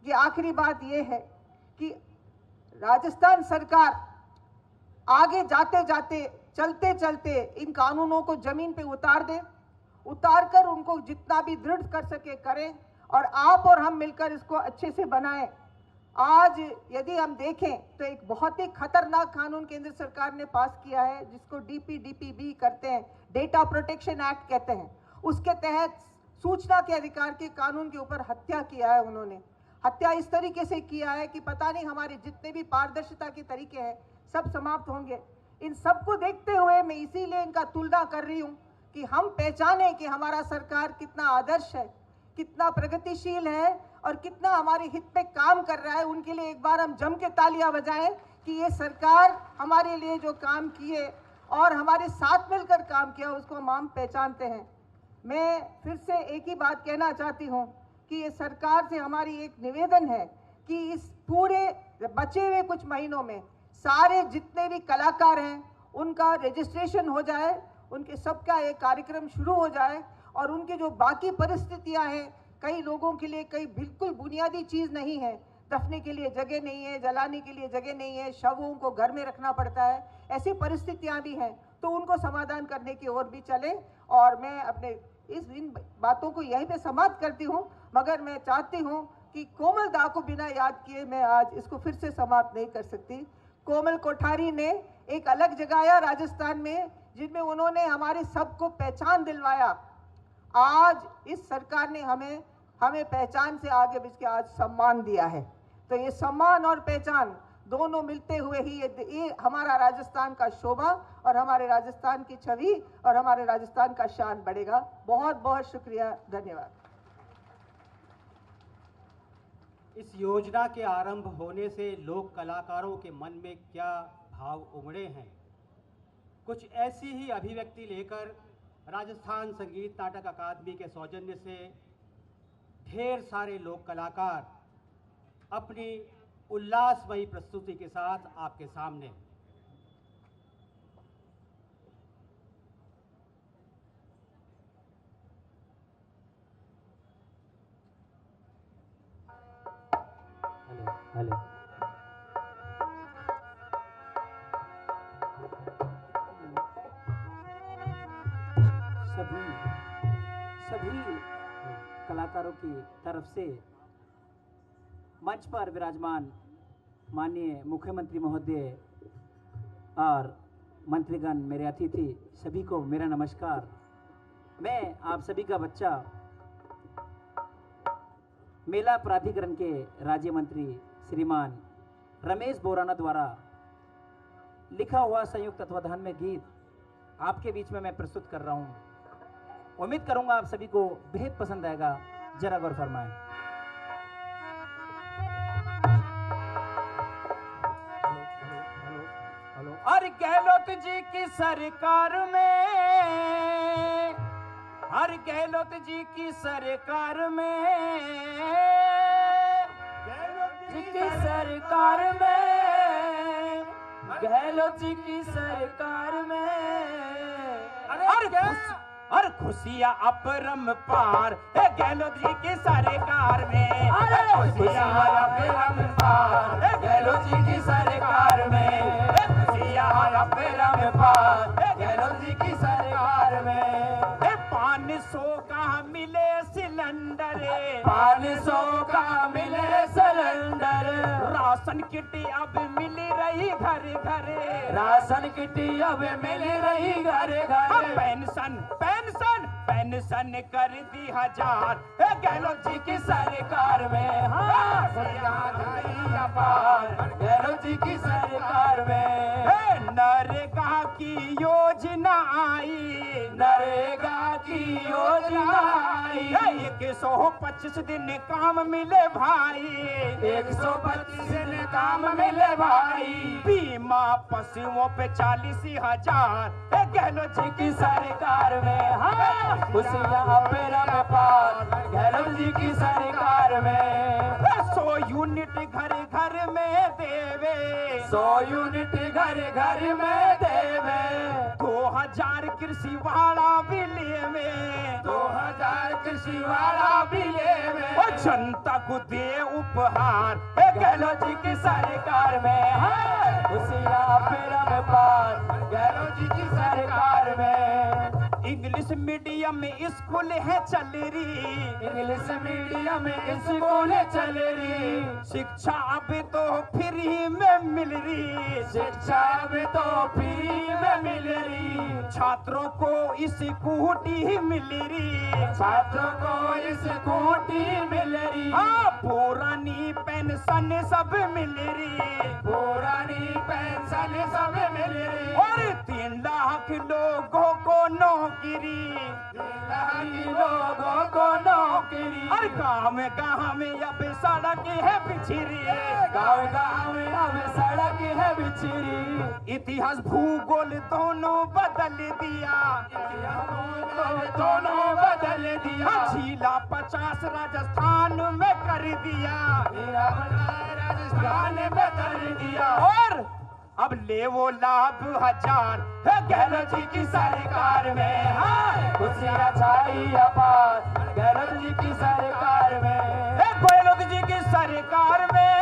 ये आखिरी बात ये है कि राजस्थान सरकार आगे जाते जाते, चलते चलते इन कानूनों को जमीन पे उतार कर उनको जितना भी दृढ़ कर सके करें और आप और हम मिलकर इसको अच्छे से बनाएं। आज यदि हम देखें तो एक बहुत ही खतरनाक कानून केंद्र सरकार ने पास किया है, जिसको DPDPB करते हैं, डेटा प्रोटेक्शन एक्ट कहते हैं। उसके तहत सूचना के अधिकार के कानून के ऊपर हत्या किया है उन्होंने। हत्या इस तरीके से किया है कि पता नहीं हमारे जितने भी पारदर्शिता के तरीके हैं सब समाप्त होंगे। इन सबको देखते हुए मैं इसीलिए इनका तुलना कर रही हूँ कि हम पहचाने कि हमारा सरकार कितना आदर्श है, कितना प्रगतिशील है और कितना हमारे हित पे काम कर रहा है। उनके लिए एक बार हम जम के तालियां बजाएं कि ये सरकार हमारे लिए जो काम किए और हमारे साथ मिलकर काम किया उसको हम पहचानते हैं। मैं फिर से एक ही बात कहना चाहती हूँ कि ये सरकार से हमारी एक निवेदन है कि इस पूरे बचे हुए कुछ महीनों में सारे जितने भी कलाकार हैं उनका रजिस्ट्रेशन हो जाए, उनके सबका एक कार्यक्रम शुरू हो जाए और उनके जो बाकी परिस्थितियां हैं, कई लोगों के लिए कई बिल्कुल बुनियादी चीज़ नहीं है, दफने के लिए जगह नहीं है, जलाने के लिए जगह नहीं है, शवों को घर में रखना पड़ता है, ऐसी परिस्थितियां भी हैं, तो उनको समाधान करने की ओर भी चले। और मैं अपने इन बातों को यहीं पे समाप्त करती हूँ, मगर मैं चाहती हूँ कि कोमल दा को बिना याद किए मैं आज इसको फिर से समाप्त नहीं कर सकती। कोमल कोठारी ने एक अलग जगाया राजस्थान में, जिनमें उन्होंने हमारे सबको पहचान दिलवाया। आज इस सरकार ने हमें पहचान से आगे बढ़ के आज सम्मान दिया है। तो ये सम्मान और पहचान दोनों मिलते हुए ही ये हमारा राजस्थान का शोभा और हमारे राजस्थान की छवि और हमारे राजस्थान का शान बढ़ेगा। बहुत बहुत शुक्रिया, धन्यवाद। इस योजना के आरंभ होने से लोक कलाकारों के मन में क्या भाव उमड़े हैं, कुछ ऐसी ही अभिव्यक्ति लेकर राजस्थान संगीत नाटक अकादमी के सौजन्य से ढेर सारे लोक कलाकार अपनी उल्लासमयी प्रस्तुति के साथ आपके सामने। हेलो सभी कलाकारों की तरफ से मंच पर विराजमान माननीय मुख्यमंत्री महोदय और मंत्रीगण, मेरे अतिथि सभी को मेरा नमस्कार। मैं आप सभी का बच्चा मेला प्राधिकरण के राज्य मंत्री श्रीमान रमेश बोराना द्वारा लिखा हुआ संयुक्त तत्वाधान में गीत आपके बीच में मैं प्रस्तुत कर रहा हूं। उम्मीद करूंगा आप सभी को बेहद पसंद आएगा। जरा गौर फरमाएं। और गहलोत जी की सरकार में, और गहलोत जी की सरकार में, गहलोत जी की सरकार में, गहलोत जी की सरकार में, और खुशियाँ अपरम पार गहलोत जी की सरकार में, खुशियाँ अपरम पार गहलोत जी की सरकार में, खुशियाँ अपरम पार गहलोत जी की सरकार में। 500 का मिले सिलेंडर, 500 का मिले सिलेंडर, राशन किट अब मिल रही घर घर, राशन किट अब मिल रही घर घर, पेंशन पेंशन पेंशन कर दी 1000 गहलोत जी की सरकार में। हाँ, गहलोत जी की सरकार में। नरेगा की योजना आई, नरेगा की योजना आई, 125 दिन काम मिले भाई, 125 दिन काम मिले भाई, बीमा पशुओं पे 40,000 गहलोत जी की सरकार में। हाँ, खुशियाँ अपरम पार गहलोत जी की सरकार में। 100 यूनिट घर घर में देवे, 100 यूनिट घर घर में देवे, 2000 कृषि वाला भी लेवे, 2000 कृषि वाला भी लेवे, और जनता को दे उपहार गहलोत जी की सरकार में। हाँ, खुशियाँ अपरम पार गहलोत जी की सरकार में। इंग्लिश मीडियम स्कूल है चल रही, इंग्लिश मीडियम स्कूल चल रही, शिक्षा अब तो फ्री में मिल रही, शिक्षा अब तो फ्री में मिल रही, छात्रों को स्कूटी मिल रही, छात्रों को स्कूटी मिल रही। हाँ, पुरानी पेंशन सब मिल रही, पुरानी पेंशन सब मिल रही, और 3 लाख लोगों को नौकरी, 3 लाख लोगों को नौकरी, और गाँव में अब सड़क है बिछरी, गाँव में अब सड़क है बिछरी। इतिहास भूगोल दोनों बदल दिया, दोनों बदल दिया, जिला 50 राजस्थान में कर दिया, राजस्थान में कर दिया, और अब ले वो लाभ 1000 गहलोत जी की सरकार में। हाँ, खुशियाँ छाई अपार गहलोत जी की सरकार में, गहलोत जी की सरकार में,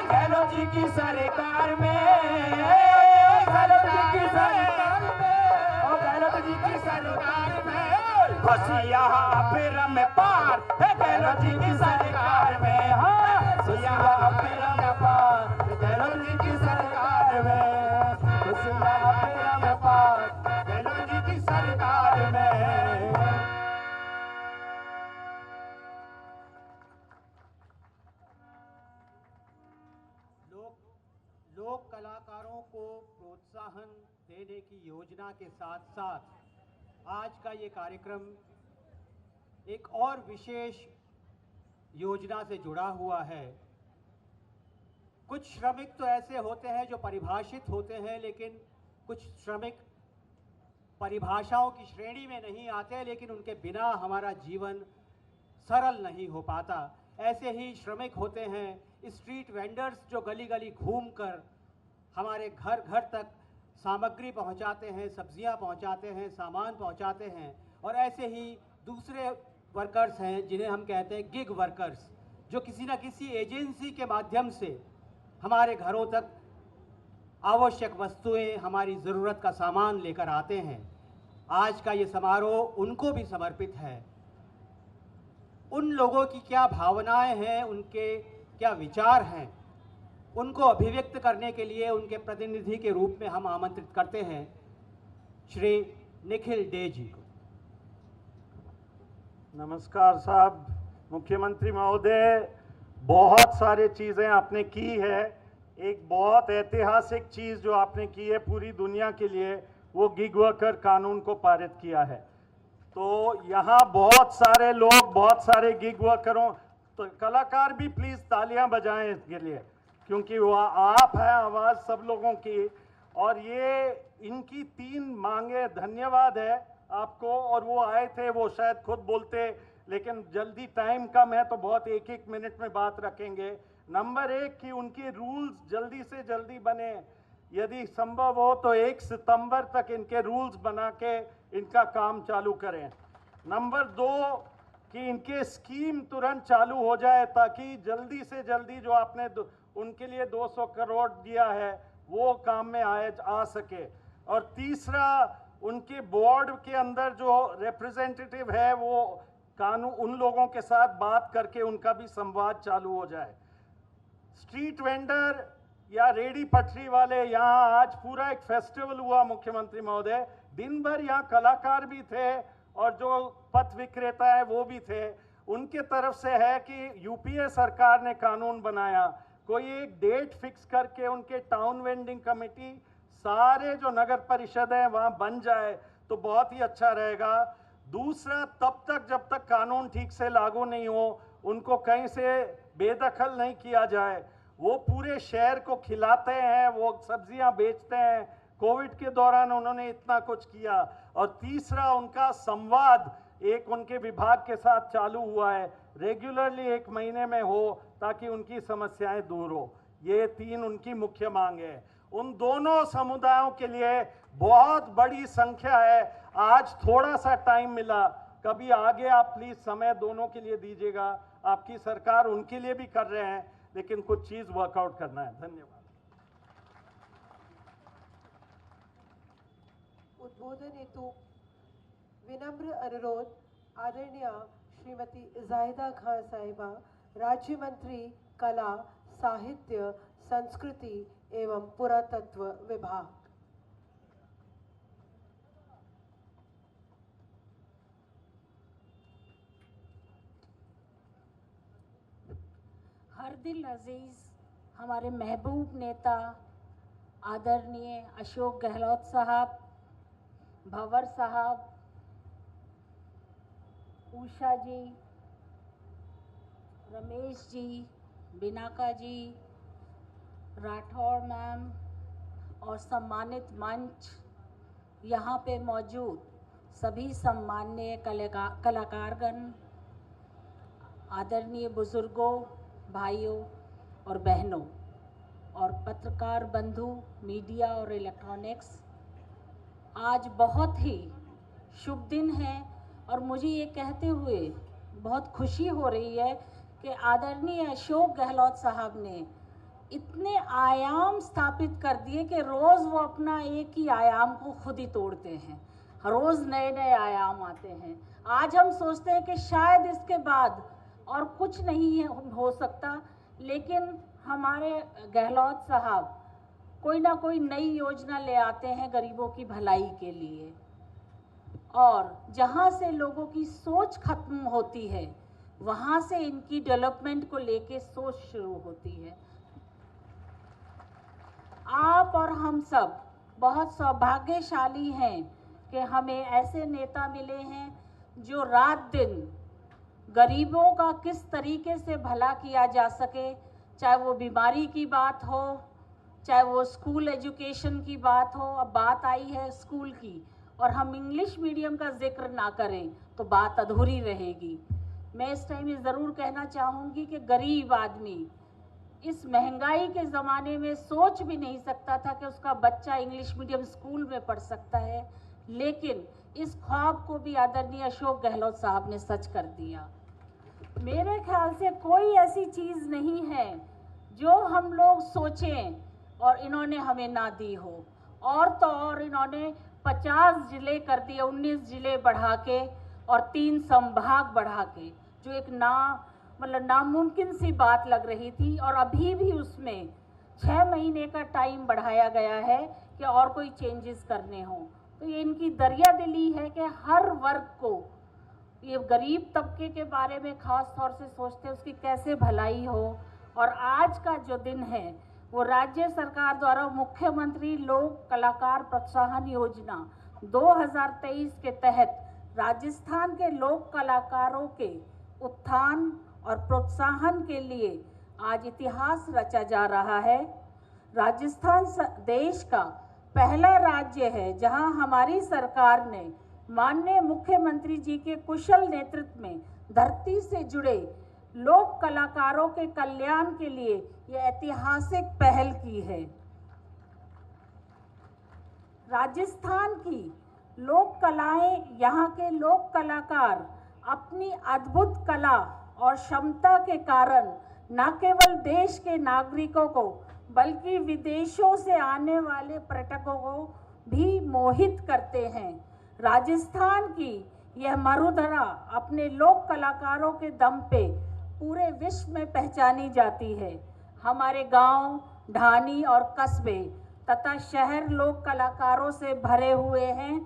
गहलोत जी की सरकार में, गहलोत जी की सरकार में, गहलोत जी की सरकार में, खुशियाँ अपरम पार गहलोत जी की सरकार में। हाँ, खुशियाँ अपरम पार गहलोत जी की सरकार में, खुशियाँ अपरम पार गहलोत जी की सरकार में। लोक कलाकारों को प्रोत्साहन देने की योजना के साथ साथ आज का ये कार्यक्रम एक और विशेष योजना से जुड़ा हुआ है। कुछ श्रमिक तो ऐसे होते हैं जो परिभाषित होते हैं, लेकिन कुछ श्रमिक परिभाषाओं की श्रेणी में नहीं आते, लेकिन उनके बिना हमारा जीवन सरल नहीं हो पाता। ऐसे ही श्रमिक होते हैं स्ट्रीट वेंडर्स जो गली गली घूमकर हमारे घर घर तक सामग्री पहुंचाते हैं, सब्जियां पहुंचाते हैं, सामान पहुंचाते हैं। और ऐसे ही दूसरे वर्कर्स हैं जिन्हें हम कहते हैं गिग वर्कर्स, जो किसी न किसी एजेंसी के माध्यम से हमारे घरों तक आवश्यक वस्तुएं, हमारी ज़रूरत का सामान लेकर आते हैं। आज का ये समारोह उनको भी समर्पित है। उन लोगों की क्या भावनाएं हैं, उनके क्या विचार हैं, उनको अभिव्यक्त करने के लिए उनके प्रतिनिधि के रूप में हम आमंत्रित करते हैं श्री निखिल डे जी को। नमस्कार साहब, मुख्यमंत्री महोदय, बहुत सारे चीज़ें आपने की है। एक बहुत ऐतिहासिक चीज़ जो आपने की है पूरी दुनिया के लिए, वो गिग वर्कर कानून को पारित किया है। तो यहाँ बहुत सारे लोग, बहुत सारे गिग वर्करों, तो कलाकार भी प्लीज़ तालियां बजाएं इसके लिए, क्योंकि वो आप हैं आवाज़ सब लोगों की। और ये इनकी 3 मांगे, धन्यवाद है आपको। और वो आए थे, वो शायद खुद बोलते, लेकिन जल्दी टाइम कम है तो बहुत एक मिनट में बात रखेंगे। नंबर 1 कि उनके रूल्स जल्दी से जल्दी बने, यदि संभव हो तो 1 सितंबर तक इनके रूल्स बना के इनका काम चालू करें। नंबर 2 कि इनके स्कीम तुरंत चालू हो जाए, ताकि जल्दी से जल्दी जो आपने उनके लिए 200 करोड़ दिया है वो काम में आ सके। और तीसरा, उनके बोर्ड के अंदर जो रिप्रेजेंटेटिव है वो कानून उन लोगों के साथ बात करके उनका भी संवाद चालू हो जाए। स्ट्रीट वेंडर या रेडी पटरी वाले, यहाँ आज पूरा एक फेस्टिवल हुआ मुख्यमंत्री महोदय, दिन भर यहाँ कलाकार भी थे और जो पथ विक्रेता है वो भी थे। उनके तरफ से है कि यूपीए सरकार ने कानून बनाया, कोई एक डेट फिक्स करके उनके टाउन वेंडिंग कमेटी सारे जो नगर परिषद है वहाँ बन जाए तो बहुत ही अच्छा रहेगा। दूसरा, तब तक जब तक कानून ठीक से लागू नहीं हो, उनको कहीं से बेदखल नहीं किया जाए। वो पूरे शहर को खिलाते हैं, वो सब्जियां बेचते हैं, कोविड के दौरान उन्होंने इतना कुछ किया। और तीसरा, उनका संवाद एक उनके विभाग के साथ चालू हुआ है, रेगुलरली 1 महीने में हो, ताकि उनकी समस्याएं दूर हो। ये 3 उनकी मुख्य मांग है। उन दोनों समुदायों के लिए बहुत बड़ी संख्या है। आज थोड़ा सा टाइम मिला, कभी आगे आप प्लीज समय दोनों के लिए दीजिएगा। आपकी सरकार उनके लिए भी कर रहे हैं, लेकिन कुछ चीज वर्कआउट करना है। धन्यवाद। उद्बोधन हेतु विनम्र अनुरोध आदरणीय श्रीमती जाहिदा खान साहिबा, राज्य मंत्री कला, साहित्य, संस्कृति एवं पुरातत्व विभाग। हर दिल अजीज हमारे महबूब नेता आदरणीय अशोक गहलोत साहब, भंवर साहब, उषा जी, रमेश जी, बिनाका जी, राठौर मैम और सम्मानित मंच, यहाँ पे मौजूद सभी सम्माननीय कलाकारगण, आदरणीय बुजुर्गों, भाइयों और बहनों और पत्रकार बंधु, मीडिया और इलेक्ट्रॉनिक्स, आज बहुत ही शुभ दिन है और मुझे ये कहते हुए बहुत खुशी हो रही है कि आदरणीय अशोक गहलोत साहब ने इतने आयाम स्थापित कर दिए कि रोज़ वो अपना एक ही आयाम को खुद ही तोड़ते हैं, रोज़ नए नए आयाम आते हैं। आज हम सोचते हैं कि शायद इसके बाद और कुछ नहीं हो सकता, लेकिन हमारे गहलोत साहब कोई ना कोई नई योजना ले आते हैं गरीबों की भलाई के लिए, और जहाँ से लोगों की सोच खत्म होती है वहाँ से इनकी डेवलपमेंट को लेके सोच शुरू होती है। आप और हम सब बहुत सौभाग्यशाली हैं कि हमें ऐसे नेता मिले हैं जो रात दिन गरीबों का किस तरीके से भला किया जा सके, चाहे वो बीमारी की बात हो, चाहे वो स्कूल एजुकेशन की बात हो। अब बात आई है स्कूल की और हम इंग्लिश मीडियम का जिक्र ना करें तो बात अधूरी रहेगी। मैं इस टाइम ये ज़रूर कहना चाहूँगी कि गरीब आदमी इस महंगाई के ज़माने में सोच भी नहीं सकता था कि उसका बच्चा इंग्लिश मीडियम स्कूल में पढ़ सकता है, लेकिन इस ख्वाब को भी आदरणीय अशोक गहलोत साहब ने सच कर दिया। मेरे ख्याल से कोई ऐसी चीज़ नहीं है जो हम लोग सोचें और इन्होंने हमें ना दी हो। और तो और इन्होंने 50 ज़िले कर दिए, 19 ज़िले बढ़ा के और 3 संभाग बढ़ा के, जो एक नामुमकिन सी बात लग रही थी। और अभी भी उसमें 6 महीने का टाइम बढ़ाया गया है कि और कोई चेंजेस करने हों। तो ये इनकी दरिया दिली है कि हर वर्ग को, ये गरीब तबके के बारे में ख़ास तौर से सोचते हैं उसकी कैसे भलाई हो। और आज का जो दिन है वो राज्य सरकार द्वारा मुख्यमंत्री लोक कलाकार प्रोत्साहन योजना 2023 के तहत राजस्थान के लोक कलाकारों के उत्थान और प्रोत्साहन के लिए आज इतिहास रचा जा रहा है। राजस्थान देश का पहला राज्य है जहां हमारी सरकार ने माननीय मुख्यमंत्री जी के कुशल नेतृत्व में धरती से जुड़े लोक कलाकारों के कल्याण के लिए यह ऐतिहासिक पहल की है। राजस्थान की लोक कलाएं, यहाँ के लोक कलाकार अपनी अद्भुत कला और क्षमता के कारण न केवल देश के नागरिकों को बल्कि विदेशों से आने वाले पर्यटकों को भी मोहित करते हैं। राजस्थान की यह मरुधरा अपने लोक कलाकारों के दम पे पूरे विश्व में पहचानी जाती है। हमारे गांव, ढानी और कस्बे तथा शहर लोक कलाकारों से भरे हुए हैं।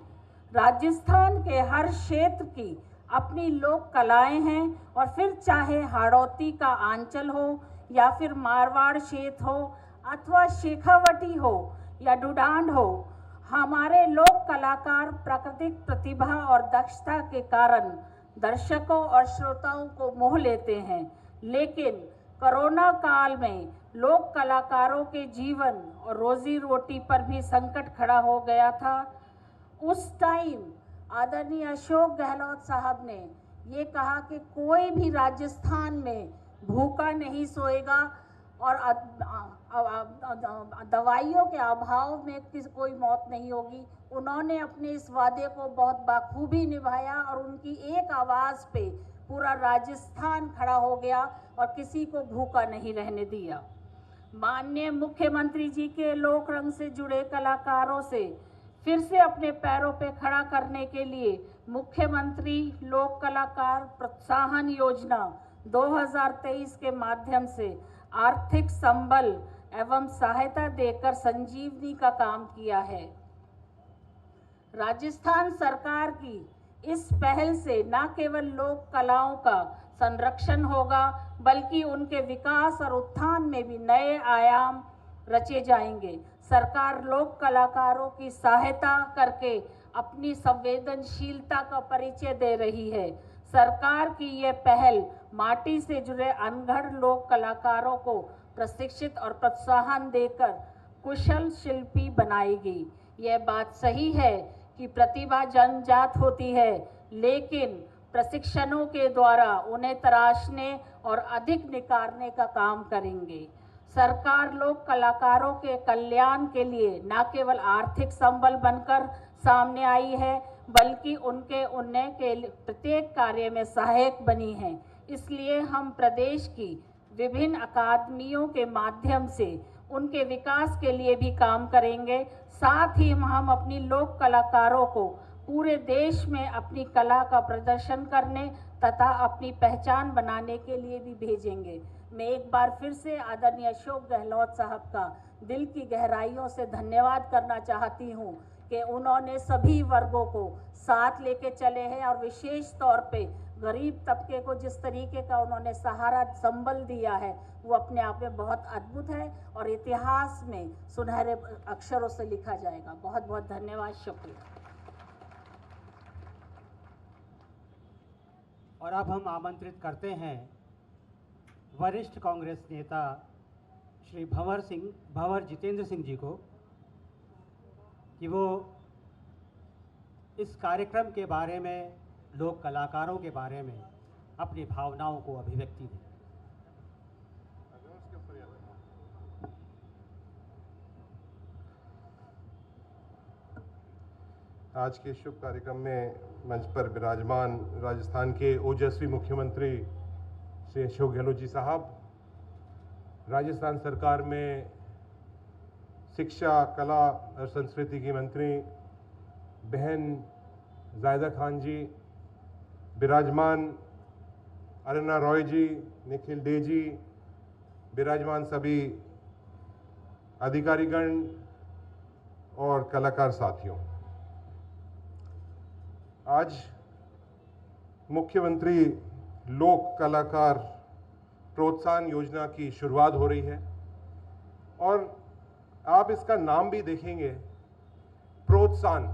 राजस्थान के हर क्षेत्र की अपनी लोक कलाएं हैं और फिर चाहे हाड़ौती का आंचल हो या फिर मारवाड़ क्षेत्र हो अथवा शेखावटी हो या डुडांड हो, हमारे लोक कलाकार प्राकृतिक प्रतिभा और दक्षता के कारण दर्शकों और श्रोताओं को मोह लेते हैं। लेकिन कोरोना काल में लोक कलाकारों के जीवन और रोजी रोटी पर भी संकट खड़ा हो गया था। उस टाइम आदरणीय अशोक गहलोत साहब ने ये कहा कि कोई भी राजस्थान में भूखा नहीं सोएगा और दवाइयों के अभाव में कोई मौत नहीं होगी। उन्होंने अपने इस वादे को बहुत बाखूबी निभाया और उनकी एक आवाज़ पे पूरा राजस्थान खड़ा हो गया और किसी को भूखा नहीं रहने दिया। माननीय मुख्यमंत्री जी के लोक रंग से जुड़े कलाकारों से फिर से अपने पैरों पे खड़ा करने के लिए मुख्यमंत्री लोक कलाकार प्रोत्साहन योजना 2023 के माध्यम से आर्थिक संबल एवं सहायता देकर संजीवनी का काम किया है। राजस्थान सरकार की इस पहल से न केवल लोक कलाओं का संरक्षण होगा बल्कि उनके विकास और उत्थान में भी नए आयाम रचे जाएंगे। सरकार लोक कलाकारों की सहायता करके अपनी संवेदनशीलता का परिचय दे रही है। सरकार की यह पहल माटी से जुड़े अनगढ़ लोक कलाकारों को प्रशिक्षित और प्रोत्साहन देकर कुशल शिल्पी बनाएगी। यह बात सही है कि प्रतिभा जन्मजात होती है, लेकिन प्रशिक्षणों के द्वारा उन्हें तराशने और अधिक निखारने का काम करेंगे। सरकार लोक कलाकारों के कल्याण के लिए न केवल आर्थिक संबल बनकर सामने आई है बल्कि उन्हें के प्रत्येक कार्य में सहायक बनी है। इसलिए हम प्रदेश की विभिन्न अकादमियों के माध्यम से उनके विकास के लिए भी काम करेंगे। साथ ही हम अपनी लोक कलाकारों को पूरे देश में अपनी कला का प्रदर्शन करने तथा अपनी पहचान बनाने के लिए भी भेजेंगे। मैं एक बार फिर से आदरणीय अशोक गहलोत साहब का दिल की गहराइयों से धन्यवाद करना चाहती हूँ कि उन्होंने सभी वर्गों को साथ लेके चले हैं और विशेष तौर पे गरीब तबके को जिस तरीके का उन्होंने सहारा संबल दिया है वो अपने आप में बहुत अद्भुत है और इतिहास में सुनहरे अक्षरों से लिखा जाएगा। बहुत बहुत धन्यवाद, शुक्रिया। और अब हम आमंत्रित करते हैं वरिष्ठ कांग्रेस नेता श्री भंवर जितेंद्र सिंह जी को कि वो इस कार्यक्रम के बारे में, लोक कलाकारों के बारे में अपनी भावनाओं को अभिव्यक्ति दें। आज के शुभ कार्यक्रम में मंच पर विराजमान राजस्थान के ओजस्वी मुख्यमंत्री श्री अशोक गहलोत जी साहब, राजस्थान सरकार में शिक्षा, कला और संस्कृति की मंत्री बहन जायदा खान जी, विराजमान अरुणा रॉय जी, निखिल डे जी, विराजमान सभी अधिकारीगण और कलाकार साथियों, आज मुख्यमंत्री लोक कलाकार प्रोत्साहन योजना की शुरुआत हो रही है और आप इसका नाम भी देखेंगे, प्रोत्साहन,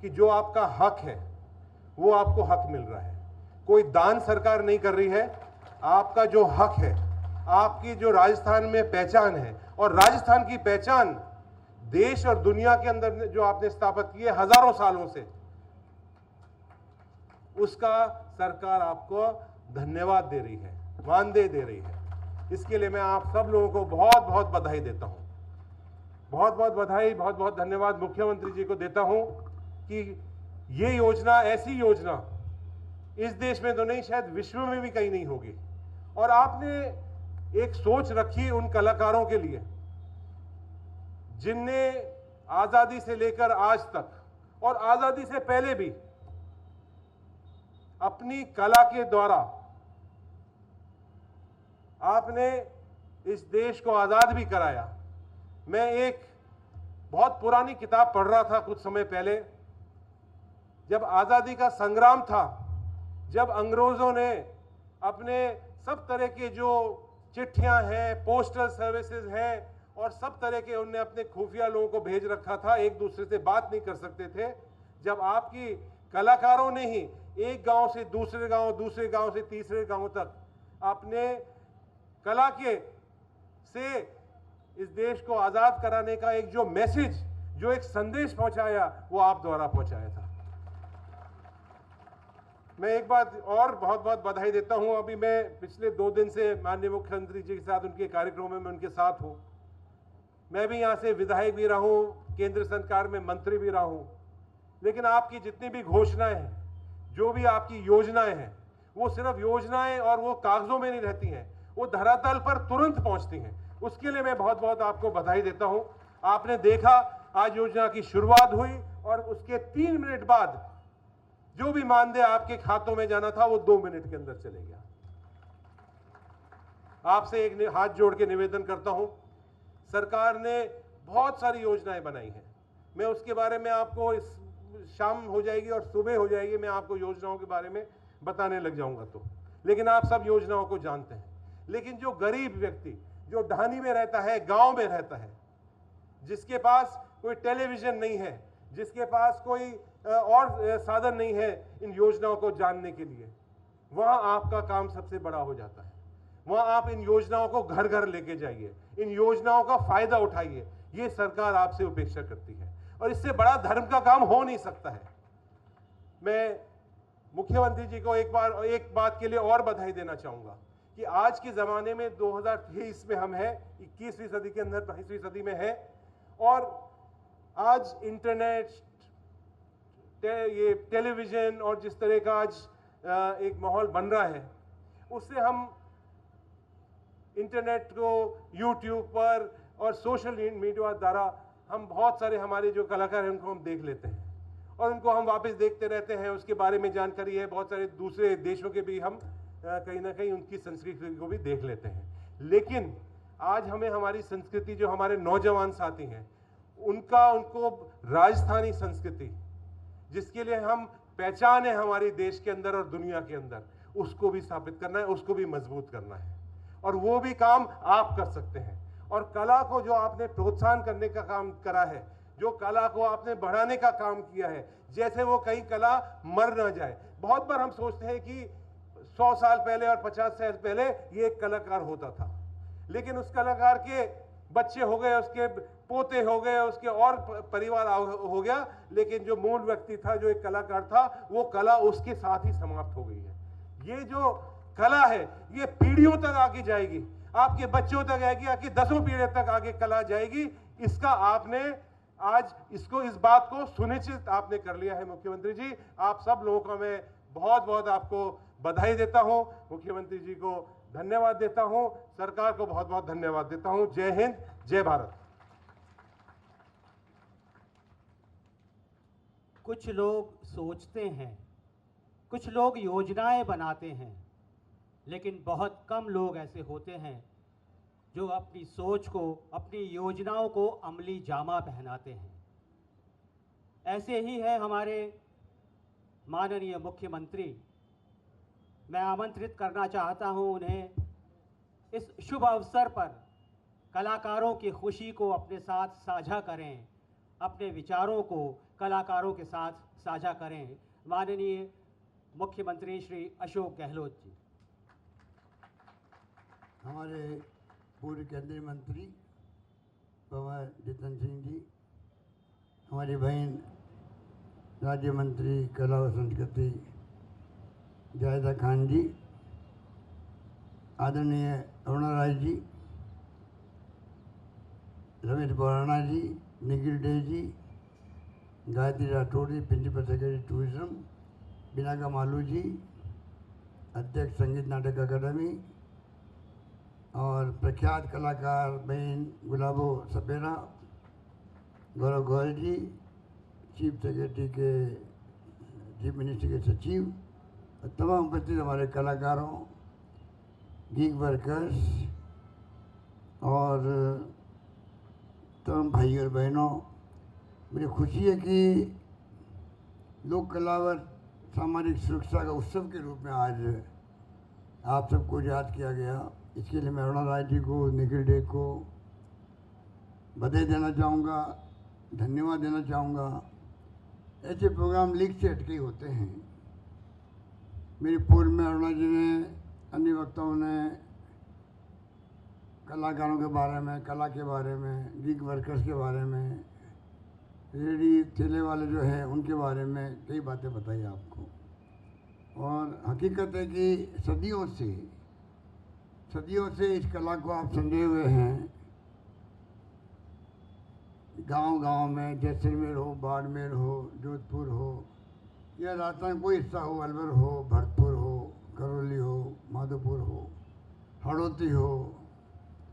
कि जो आपका हक है वो आपको हक मिल रहा है। कोई दान सरकार नहीं कर रही है, आपका जो हक है, आपकी जो राजस्थान में पहचान है, और राजस्थान की पहचान देश और दुनिया के अंदर जो आपने स्थापित की है हजारों सालों से, उसका सरकार आपको धन्यवाद दे रही है, मानदेय दे रही है। इसके लिए मैं आप सब लोगों को बहुत बहुत बधाई देता हूं, बहुत बहुत बधाई, बहुत बहुत धन्यवाद मुख्यमंत्री जी को देता हूं कि ये योजना, ऐसी योजना इस देश में तो नहीं, शायद विश्व में भी कहीं नहीं होगी। और आपने एक सोच रखी उन कलाकारों के लिए जिनने आजादी से लेकर आज तक और आजादी से पहले भी अपनी कला के द्वारा आपने इस देश को आजाद भी कराया। मैं एक बहुत पुरानी किताब पढ़ रहा था कुछ समय पहले, जब आजादी का संग्राम था, जब अंग्रेजों ने अपने सब तरह के जो चिट्ठियां हैं, पोस्टल सर्विसेज हैं और सब तरह के उनने अपने खुफिया लोगों को भेज रखा था, एक दूसरे से बात नहीं कर सकते थे। जब आपकी कलाकारों ने ही एक गांव से दूसरे गांव, दूसरे गांव से तीसरे गांव तक अपने कला के से इस देश को आजाद कराने का एक जो मैसेज, जो एक संदेश पहुंचाया, वो आप द्वारा पहुंचाया था। मैं एक बात और बहुत बहुत बधाई देता हूं। अभी मैं पिछले 2 दिन से माननीय मुख्यमंत्री जी के साथ उनके कार्यक्रमों में मैं उनके साथ हूं। मैं भी यहां से विधायक भी रहा हूं, केंद्र सरकार में मंत्री भी रहा हूं, लेकिन आपकी जितनी भी घोषणाएं हैं, जो भी आपकी योजनाएं हैं, वो सिर्फ योजनाएं और वो कागजों में नहीं रहती हैं, वो धरातल पर तुरंत पहुंचती हैं। उसके लिए मैं बहुत बहुत आपको बधाई देता हूं। आपने देखा आज योजना की शुरुआत हुई और उसके 3 मिनट बाद जो भी मानदेय आपके खातों में जाना था वो 2 मिनट के अंदर चले गया। आपसे एक हाथ जोड़ के निवेदन करता हूं, सरकार ने बहुत सारी योजनाएं बनाई हैं। मैं उसके बारे में आपको इस शाम हो जाएगी और सुबह हो जाएगी, मैं आपको योजनाओं के बारे में बताने लग जाऊंगा तो, लेकिन आप सब योजनाओं को जानते हैं। लेकिन जो गरीब व्यक्ति, जो ढानी में रहता है, गांव में रहता है, जिसके पास कोई टेलीविजन नहीं है, जिसके पास कोई और साधन नहीं है इन योजनाओं को जानने के लिए, वहां आपका काम सबसे बड़ा हो जाता है। वहां आप इन योजनाओं को घर घर लेके जाइए, इन योजनाओं का फायदा उठाइए। ये सरकार आपसे अपेक्षा करती है और इससे बड़ा धर्म का काम हो नहीं सकता है। मैं मुख्यमंत्री जी को एक बात के लिए और बधाई देना चाहूंगा कि आज के जमाने में 2023 में हम हैं, 21वीं सदी के अंदर 22वीं सदी में है, और आज इंटरनेट, ये टेलीविजन और जिस तरह का आज एक माहौल बन रहा है, उससे हम इंटरनेट को यूट्यूब पर और सोशल मीडिया द्वारा हम बहुत सारे हमारे जो कलाकार हैं उनको हम देख लेते हैं और उनको हम वापस देखते रहते हैं। उसके बारे में जानकारी है, बहुत सारे दूसरे देशों के भी हम कहीं ना कहीं उनकी संस्कृति को भी देख लेते हैं। लेकिन आज हमें हमारी संस्कृति, जो हमारे नौजवान साथी हैं, उनको राजस्थानी संस्कृति, जिसके लिए हम पहचान है हमारी देश के अंदर और दुनिया के अंदर, उसको भी स्थापित करना है, उसको भी मजबूत करना है, और वो भी काम आप कर सकते हैं। और कला को जो आपने प्रोत्साहन करने का काम करा है, जो कला को आपने बढ़ाने का काम किया है, जैसे वो कहीं कला मर ना जाए। बहुत बार हम सोचते हैं कि 100 साल पहले और 50 साल पहले ये एक कलाकार होता था, लेकिन उस कलाकार के बच्चे हो गए, उसके पोते हो गए, उसके और परिवार हो गया, लेकिन जो मूल व्यक्ति था, जो एक कलाकार था, वो कला उसके साथ ही समाप्त हो गई है। ये जो कला है ये पीढ़ियों तक आगे जाएगी, आपके बच्चों तक आएगी, आपकी 10 पीढ़ी तक आगे कला जाएगी। इसका आपने आज इस बात को सुनिश्चित आपने कर लिया है मुख्यमंत्री जी। आप सब लोगों को मैं बहुत बहुत आपको बधाई देता हूं, मुख्यमंत्री जी को धन्यवाद देता हूं, सरकार को बहुत बहुत धन्यवाद देता हूं। जय हिंद, जय भारत। कुछ लोग सोचते हैं, कुछ लोग योजनाएं बनाते हैं, लेकिन बहुत कम लोग ऐसे होते हैं जो अपनी सोच को, अपनी योजनाओं को अमली जामा पहनाते हैं। ऐसे ही है हमारे माननीय मुख्यमंत्री। मैं आमंत्रित करना चाहता हूं उन्हें इस शुभ अवसर पर कलाकारों की खुशी को अपने साथ साझा करें, अपने विचारों को कलाकारों के साथ साझा करें। माननीय मुख्यमंत्री श्री अशोक गहलोत जी। हमारे पूर्व केंद्रीय मंत्री पवन जितेंद्र सिंह जी, हमारी बहन राज्य मंत्री कला और संस्कृति जायदा खान जी, आदरणीय Aruna Roy ji, Ramesh Borana ji, Nikhil Dey ji, Gayatri Rathore ji, principal secretary tourism, Binaka Malu ji, अध्यक्ष संगीत नाटक अकादमी, और प्रख्यात कलाकार बहन गुलाबो सपेरा, गौरव गोयल जी, चीफ सेक्रेटरी के चीफ मिनिस्टर के सचिव, और तमाम उपस्थित हमारे कलाकारों, गीग वर्कर्स और तमाम भाई और बहनों, मुझे खुशी है कि लोक कलावर सामाजिक सुरक्षा का उत्सव के रूप में आज आप सबको याद किया गया। इसके लिए मैं अरुणा राय जी को, निखिल डे को बधाई देना चाहूँगा, धन्यवाद देना चाहूँगा। ऐसे प्रोग्राम लीग से हटके होते हैं। मेरी पूर्व में अरुणा जी ने, अन्य वक्ताओं ने कलाकारों के बारे में, कला के बारे में, गिग वर्कर्स के बारे में, रेडी ठेले वाले जो हैं उनके बारे में कई बातें बताई आपको। और हकीकत है कि सदियों से इस कला को आप संजोए हुए हैं। गांव-गांव में, जैसलमेर हो, बाड़मेर हो, जोधपुर हो, या राजस्थान कोई हिस्सा हो, अलवर हो, भरतपुर हो, करौली हो, माधोपुर हो, हड़ौती हो,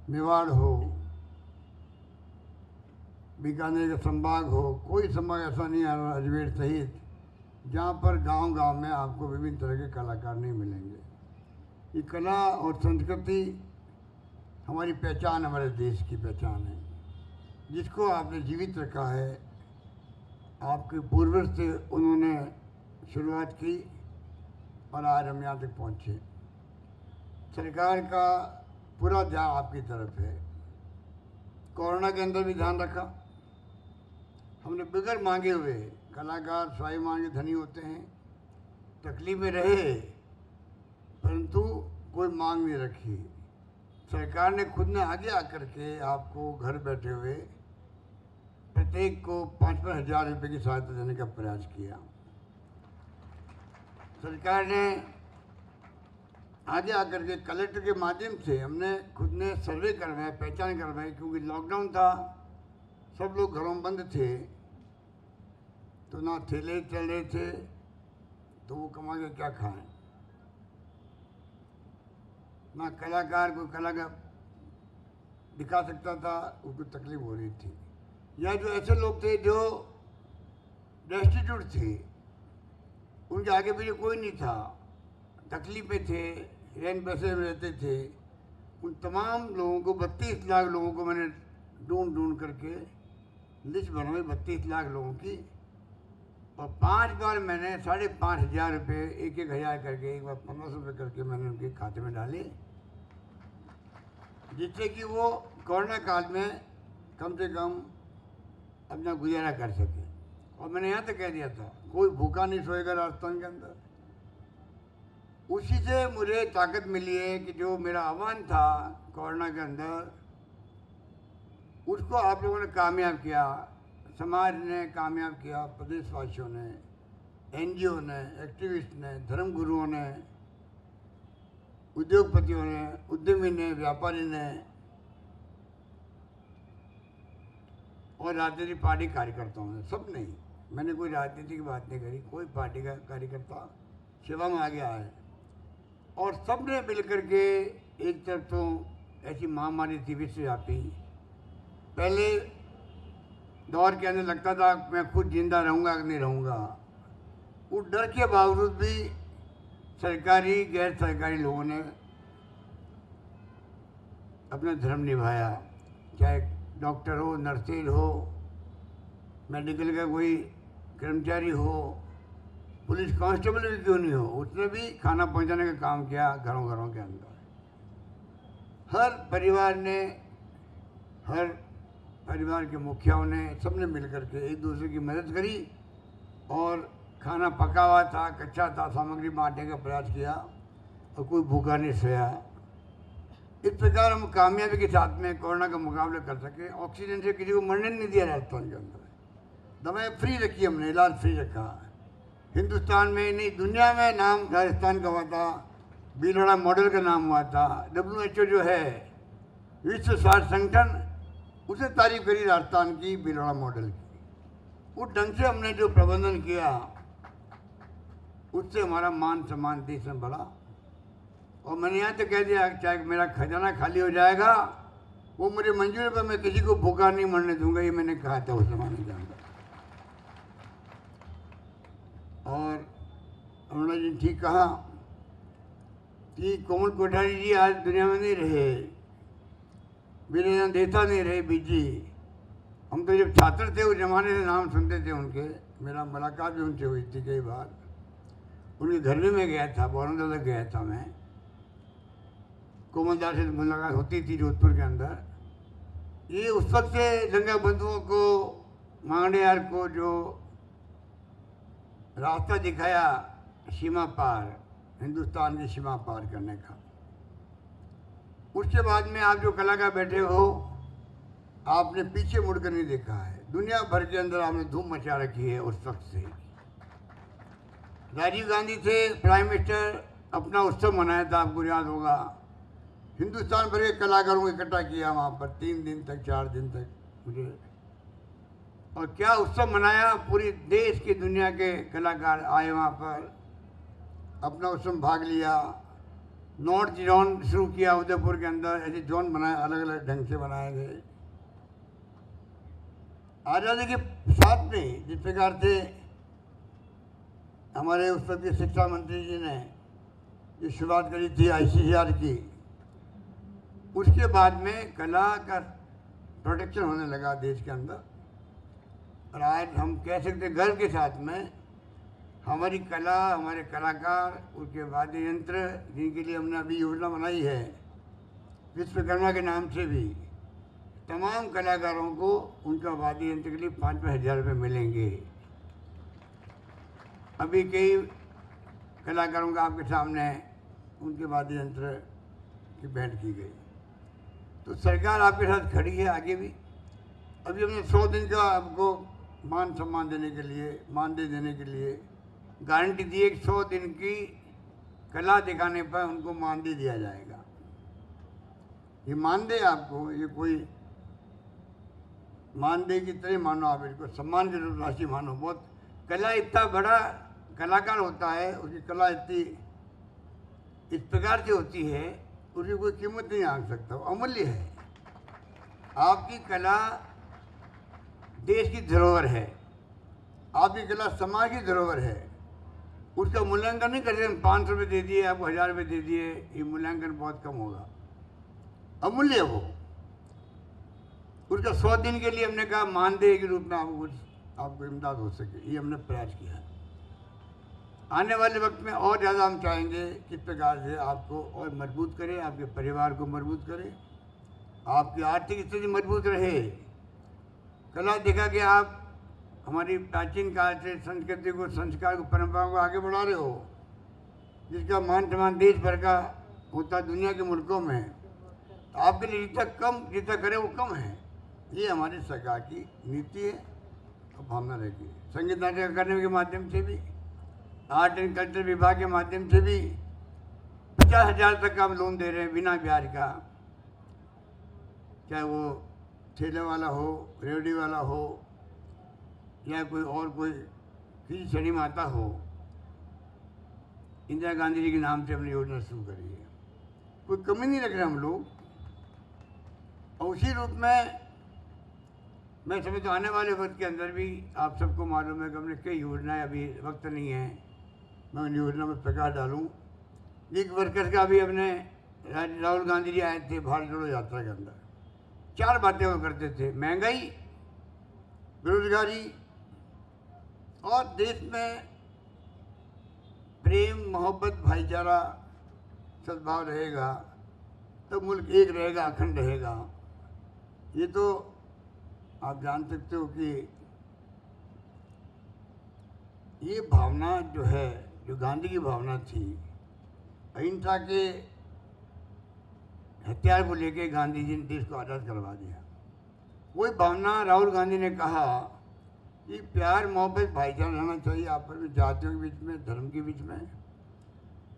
मेवाड़ हो, बीकानेर का संभाग हो, कोई संभाग ऐसा नहीं है अजमेर सहित जहाँ पर गांव-गांव में आपको विभिन्न तरह के कलाकार नहीं मिलेंगे। ये कला और संस्कृति हमारी पहचान, हमारे देश की पहचान है, जिसको आपने जीवित रखा है। आपके पूर्वज से उन्होंने शुरुआत की और आज हम यहाँ तक पहुँचे। सरकार का पूरा ध्यान आपकी तरफ है। कोरोना के अंदर भी ध्यान रखा। हमने बगैर मांगे हुए, कलाकार स्वाई मांगे धनी होते हैं, तकलीफ में रहे परंतु कोई मांग नहीं रखी। सरकार ने खुद ने आगे आकर के आपको घर बैठे हुए प्रत्येक को 5-5 हज़ार रुपये की सहायता देने का प्रयास किया। सरकार ने आगे आकर के कलेक्टर के माध्यम से हमने खुद ने सर्वे करवाया, पहचान करवाई, क्योंकि लॉकडाउन था, सब लोग घरों में बंद थे, तो ना ठेले चल रहे थे, तो वो कमा के क्या खाएं, ना कलाकार को कला का दिखा सकता था, उसको तकलीफ हो रही थी। या जो ऐसे लोग थे जो डेस्टिट्यूट थे, उनके आगे पीछे कोई नहीं था, तकलीफ में थे, रैन बसे में रहते थे, उन तमाम लोगों को 32 लाख लोगों को मैंने ढूंढ करके लिस्ट बनाई, 32 लाख लोगों की, और 5 बार मैंने 5,500 रुपये 1,000 करके, एक बार 1,500 रुपये करके मैंने उनके खाते में डाले, जिससे कि वो कोरोना काल में कम से कम अपना गुजारा कर सके। और मैंने यहाँ तक कह दिया था कोई भूखा नहीं सोएगा राजस्थान के अंदर। उसी से मुझे ताकत मिली है कि जो मेरा आह्वान था कोरोना के अंदर, उसको आप लोगों ने कामयाब किया, समाज ने कामयाब किया, प्रदेशवासियों ने, NGO ने, एक्टिविस्ट ने, धर्मगुरुओं ने, उद्योगपतियों ने, उद्यमी ने, व्यापारी ने और राजनीतिक पार्टी कार्यकर्ताओं ने, सब नहीं, मैंने कोई राजनीति की बात नहीं करी, कोई पार्टी का कार्यकर्ता सेवा में आ गया है। और सब ने मिलकर के, एक तरफ तो ऐसी महामारी थी विश्वव्यापी, पहले दौर के अंदर लगता था मैं खुद जिंदा रहूंगा कि नहीं रहूंगा, उस डर के बावजूद भी सरकारी गैर सरकारी लोगों ने अपना धर्म निभाया, चाहे डॉक्टर हो, नर्सेज हो, मेडिकल का कोई कर्मचारी हो, पुलिस कांस्टेबल भी क्यों नहीं हो, उसने भी खाना पहुंचाने का काम किया घरों घरों के अंदर। हर परिवार ने, हर परिवार के मुखियाओं ने, सबने मिलकर के एक दूसरे की मदद करी और खाना पका हुआ था, कच्चा था, सामग्री बांटने का प्रयास किया और कोई भूखा नहीं सोया। इस प्रकार हम कामयाबी के साथ में कोरोना का मुकाबला कर सके। ऑक्सीजन से किसी को मरने नहीं दिया राजस्थान के अंदर, दवाएं फ्री रखी हमने, इलाज फ्री रखा। हिंदुस्तान में नहीं दुनिया में नाम राजस्थान का हुआ था, भीलवाड़ा मॉडल का नाम हुआ था। WHO जो है विश्व स्वास्थ्य संगठन, उसे तारीफ करी राजस्थान की भीलवाड़ा मॉडल की। उस ढंग से हमने जो प्रबंधन किया उससे हमारा मान सम्मान देश में बढ़ा। और मैंने यहाँ तो कह दिया चाहे मेरा खजाना खाली हो जाएगा वो मुझे मंजूर है, पर मैं किसी को भूखा नहीं मरने दूंगा, ये मैंने कहा था उस जमाने के अंदर। और अरुणा जी ठीक कहा कि कोमल कोठारी जी आज दुनिया में नहीं रहे, वीरेंद्र देता नहीं रहे बीजी। हम तो जब छात्र थे उस जमाने से नाम सुनते थे उनके, मेरा मुलाकात भी उनसे हुई थी कई बार, उनके घर में गया था, बौरंदा तक गया था मैं, कोमलदास से मुलाकात होती थी जोधपुर के अंदर। ये उस वक्त से दंगा बंधुओं को, मांगड़ियार को जो रास्ता दिखाया सीमा पार, हिंदुस्तान की सीमा पार करने का। उसके बाद में आप जो कलाकार बैठे हो, आपने पीछे मुड़कर नहीं देखा है। दुनिया भर के अंदर आपने धूम मचा रखी है उस वक्त से। राजीव गांधी थे प्राइम मिनिस्टर, अपना उत्सव मनाया था, आपको याद होगा। हिंदुस्तान भर के कलाकारों को इकट्ठा किया वहाँ पर 3 दिन तक, 4 दिन तक मुझे, और क्या उत्सव मनाया। पूरी देश की दुनिया के कलाकार आए वहाँ पर, अपना उत्सव भाग लिया। नॉर्थ जोन शुरू किया उदयपुर के अंदर, ऐसे जोन बनाए, अलग अलग ढंग से बनाए गए। आज़ादी के साथ में जिस प्रकार से हमारे उस वक्त के शिक्षा मंत्री जी ने जो शुरुआत करी थी ICCR की, उसके बाद में कला का प्रोटेक्शन होने लगा देश के अंदर। और आज हम कह सकते गर्व के साथ में हमारी कला, हमारे कलाकार, उनके वाद्य यंत्र, जिनके लिए हमने अभी योजना बनाई है विश्वकर्मा के नाम से भी, तमाम कलाकारों को उनका वाद्य यंत्र के लिए 5-5 हज़ार रुपये मिलेंगे। अभी कई कलाकारों का आपके सामने उनके वाद्य यंत्र की भेंट की गई। तो सरकार आपके साथ खड़ी है आगे भी। अभी हमने 100 दिन का आपको मान सम्मान देने के लिए, मानदेय देने के लिए गारंटी दी है कि 100 दिन की कला दिखाने पर उनको मानदेय दिया जाएगा। ये मानदेय आपको, ये कोई मानदेय की तरह मानो, आप इसको सम्मान की राशि मानो। बहुत कला, इतना बड़ा कलाकार होता है, उसकी कला इतनी इस प्रकार से होती है, उसकी कोई कीमत नहीं आंक सकता, वो अमूल्य है। आपकी कला देश की धरोहर है, आपकी कला समाज की धरोहर है। उसका मूल्यांकन नहीं करते, 500 रुपये दे दिए, आपको 1000 रुपये दे दिए, ये मूल्यांकन बहुत कम होगा। अमूल्य हो, उसका 100 दिन के लिए हमने कहा मानदेय के रूप में आपको कुछ आपको इमदाद हो सके, ये हमने प्रयास किया है। आने वाले वक्त में और ज़्यादा हम चाहेंगे किस प्रकार से आपको और मजबूत करें, आपके परिवार को मजबूत करें, आपकी आर्थिक स्थिति मजबूत रहे। कला देखा कि आप हमारी प्राचीन काल से संस्कृति को, संस्कार को, परंपराओं को आगे बढ़ा रहे हो, जिसका मान सम्मान देश भर का होता दुनिया के मुल्कों में। तो आपके लिए जितना करे वो कम है। ये हमारी सरकार की नीति है और भावना रहेगी। संगीत नाटक अकादमी के माध्यम से भी, आर्ट एंड कल्चर विभाग के माध्यम से भी 50,000 तक का हम लोन दे रहे हैं बिना ब्याज का। चाहे वो ठेले वाला हो, रेवड़ी वाला हो, या कोई किसी श्रेणी माता हो। इंदिरा गांधी जी के नाम से हमने योजना शुरू करी है, कोई कमी नहीं रख रहे हम लोग। और उसी रूप में मैं समझता हूँ आने वाले वक्त के अंदर भी आप सबको मालूम है कि हमने कई योजनाएं, अभी वक्त नहीं है मैं उन योजना में प्रकाश डालूँ। लीग वर्कर्स का भी हमने, राहुल गांधी जी आए थे भारत जोड़ो यात्रा के अंदर, 4 बातें वो करते थे: महंगाई, बेरोजगारी और देश में प्रेम, मोहब्बत, भाईचारा, सद्भाव रहेगा तो मुल्क एक रहेगा, अखंड रहेगा। ये तो आप जान सकते हो कि ये भावना जो है, जो गांधी की भावना थी, अहिंसा के हथियार को लेके गांधी जी ने देश को आज़ाद करवा दिया। वही भावना राहुल गांधी ने कहा कि प्यार, मोहब्बत, भाईचारा रहना चाहिए आपस में, जातियों के बीच में, धर्म के बीच में।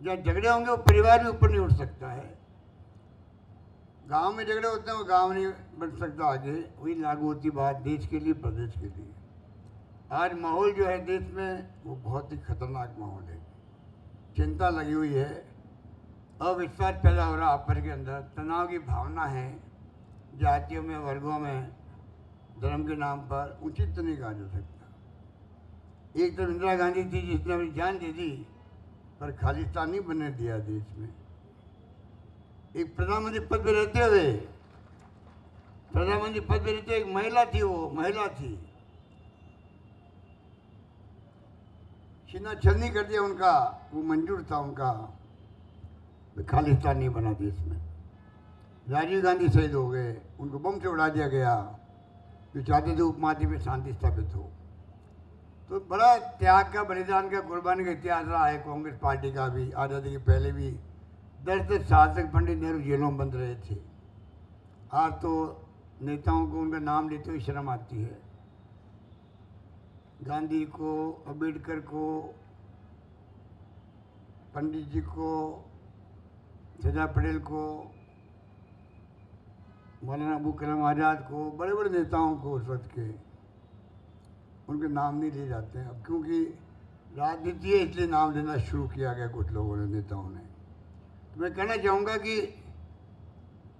जहाँ झगड़े होंगे वो परिवार भी ऊपर नहीं उठ सकता है। गांव में झगड़े होते हैं वो गांव नहीं बढ़ सकता आगे। वही लागू होती बात देश के लिए, प्रदेश के लिए। आज माहौल जो है देश में वो बहुत ही खतरनाक माहौल है। चिंता लगी हुई है, अविश्वास पैदा हो रहा आपस के अंदर, तनाव की भावना है, जातियों में, वर्गों में, धर्म के नाम पर उचित तो नहीं कहा जा सकता। एक तरफ इंदिरा गांधी थी जिसने अपनी जान दे दी, पर खालिस्तान नहीं बनने दिया देश में। एक प्रधानमंत्री पद पे रहते हुए, प्रधानमंत्री पद पे रहते एक महिला थी, वो महिला थी, सीना छलनी कर दिया उनका, वो मंजूर था उनका, खालिस्तान नहीं बना देश में। राजीव गांधी शहीद हो गए, उनको बम से उड़ा दिया गया, जो चाहते थे उपमहाद्वीप में शांति स्थापित हो। तो बड़ा त्याग का, बलिदान का, कुर्बानी का इतिहास रहा है कांग्रेस पार्टी का भी। आज़ादी के पहले भी 10-10 साल तक पंडित नेहरू जेलों में बंद रहे थे। आज तो नेताओं को उनका नाम लेते हुए शर्म आती है। गांधी को, अम्बेडकर को, पंडित जी को, सरदार पटेल को, मौलाना अबू कलाम आज़ाद को, बड़े बड़े नेताओं को उस वक्त के, उनके नाम नहीं लिए जाते हैं अब, क्योंकि राजनीति है इसलिए नाम लेना शुरू किया गया कुछ लोगों ने, नेताओं ने। तो मैं कहना चाहूँगा कि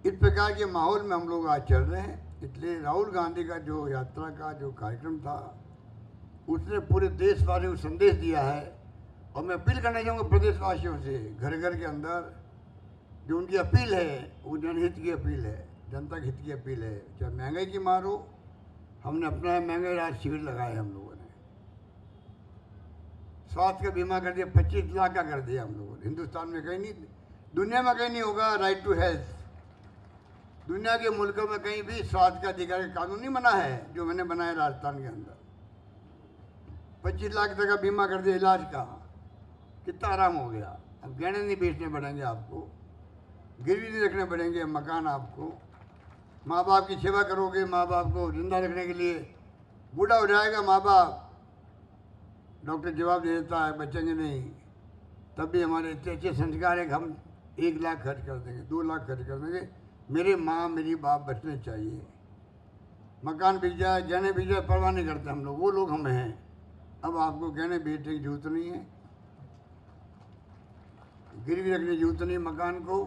इस प्रकार के माहौल में हम लोग आज चल रहे हैं। इसलिए राहुल गांधी का जो यात्रा का जो कार्यक्रम था, उसने पूरे देशवासियों को संदेश दिया है। और मैं अपील करना चाहूँगा प्रदेशवासियों से, घर घर के अंदर जो उनकी अपील है वो जनहित की अपील है, जनता के हित की अपील है। चाहे महंगाई की मार हो, हमने अपना महंगाई राहत शिविर लगाए हम लोगों ने। स्वास्थ्य का बीमा कर दिया, 25 लाख का कर दिया हम लोगों ने। हिंदुस्तान में कहीं नहीं, दुनिया में कहीं नहीं होगा राइट टू हेल्थ। दुनिया के मुल्कों में कहीं भी स्वास्थ्य का अधिकार का कानून नहीं बना है जो मैंने बनाया राजस्थान के अंदर। 25 लाख तक का बीमा कर दिया इलाज का, कितना आराम हो गया। अब गहने नहीं बेचने पड़ेंगे आपको, गिरवी नहीं रखने पड़ेंगे मकान आपको। माँ बाप की सेवा करोगे, माँ बाप को जिंदा रखने के लिए, बूढ़ा हो जाएगा माँ बाप, डॉक्टर जवाब दे देता है बचेंगे नहीं, तब भी हमारे इतने अच्छे संस्कार है कि हम 1 लाख खर्च कर देंगे, 2 लाख खर्च कर देंगे, मेरे माँ मेरी बाप बचने चाहिए। मकान बिक जाए, गहने बिक जाए, परवाह नहीं करते हम लोग, वो लोग हम हैं। अब आपको गहने बेचने की जरूरत नहीं है, गिरवी रखने की जरूरत नहीं मकान को।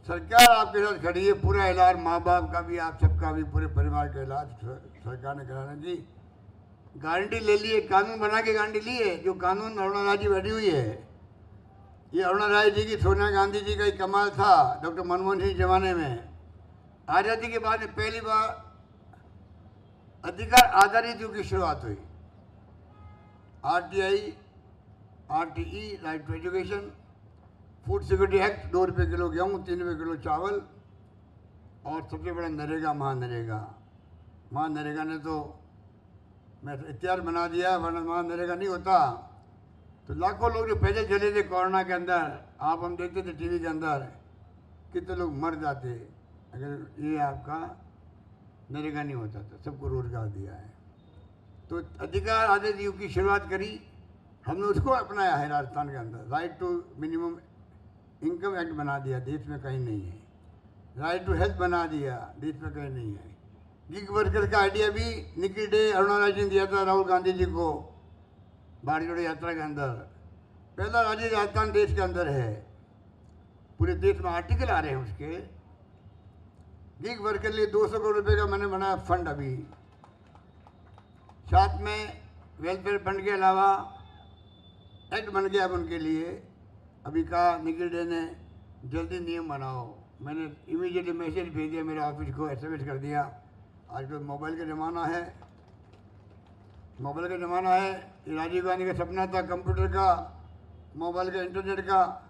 सरकार आपके साथ खड़ी है, पूरा इलाज माँ बाप का भी, आप सबका भी, पूरे परिवार का इलाज सरकार ने कराना जी। गारंटी ले लिए, कानून बना के गारंटी ली है। जो कानून अरुणा राय जी बैठी हुई है, ये अरुणा राय जी की, सोनिया गांधी जी का एक कमाल था डॉक्टर मनमोहन सिंह जमाने में। आज़ादी के बाद में पहली बार अधिकार आधारित युग की शुरुआत हुई। RTI, RTE, right to education, food security act, 2 रुपये किलो गेहूँ, 3 रुपये किलो चावल, और सबसे बड़ा नरेगा, महानरेगा ने तो मैं इख्तियार बना दिया, वरना महानरेगा नहीं होता तो लाखों लोग जो पैदल चले थे कोरोना के अंदर, आप हम देखते थे टीवी के अंदर, कितने लोग मर जाते अगर ये आपका नरेगा नहीं होता था। सबको रोजगार दिया है। तो अधिकार आधारित युग की शुरुआत करी हमने, उसको अपनाया है राजस्थान के अंदर। Right to minimum income act बना दिया, देश में कहीं नहीं है। राइट टू हेल्थ बना दिया, देश में कहीं नहीं है। गिग वर्कर का आइडिया भी निकी डे अरुणा राय ने दिया था राहुल गांधी जी को भारत जोड़ो यात्रा के अंदर। पहला राज्य राजस्थान देश के अंदर है, पूरे देश में आर्टिकल आ रहे हैं उसके। गिग वर्कर के लिए 200 करोड़ रुपए का मैंने बनाया फंड अभी, साथ में वेलफेयर फंड के अलावा एक्ट बन गया अब उनके लिए। अभी कहा निखिल डे ने जल्दी नियम बनाओ, मैंने इमीडिएटली मैसेज भेज दिया मेरे ऑफिस को, SMS कर दिया। आजकल मोबाइल का ज़माना है, ये राजीव गांधी का सपना था कंप्यूटर का, मोबाइल का, इंटरनेट का।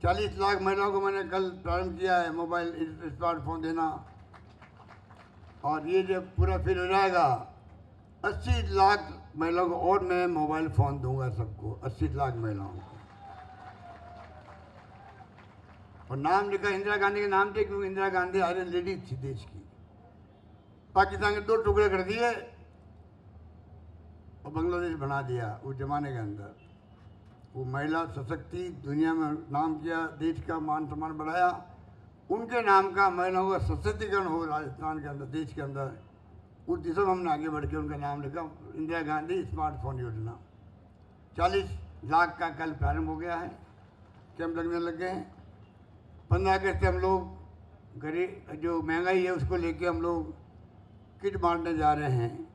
40 लाख महिलाओं को मैंने कल प्रारंभ किया है मोबाइल स्मार्टफोन देना, और ये जब पूरा फिर हो जाएगा 80 लाख महिलाओं को और मैं मोबाइल फ़ोन दूंगा सबको, 80 लाख महिलाओं को। और नाम लिखा इंदिरा गांधी के नाम से, क्योंकि इंदिरा गांधी आयरन लेडी थी देश की। पाकिस्तान के 2 टुकड़े कर दिए और बांग्लादेश बना दिया उस जमाने के अंदर। वो महिला सशक्ति दुनिया में नाम किया, देश का मान सम्मान बढ़ाया। उनके नाम का महिलाओं का सशक्तिकरण हो राजस्थान के अंदर, देश के अंदर, उस दिशा में हमने आगे बढ़ के उनका नाम लिखा इंदिरा गांधी स्मार्टफोन योजना। 40 लाख का कल प्रारंभ हो गया है, कैंप लगने लग गए हैं। 15 अगस्त से हम लोग गरीब जो महंगाई है उसको लेके हम लोग किट बांटने जा रहे हैं।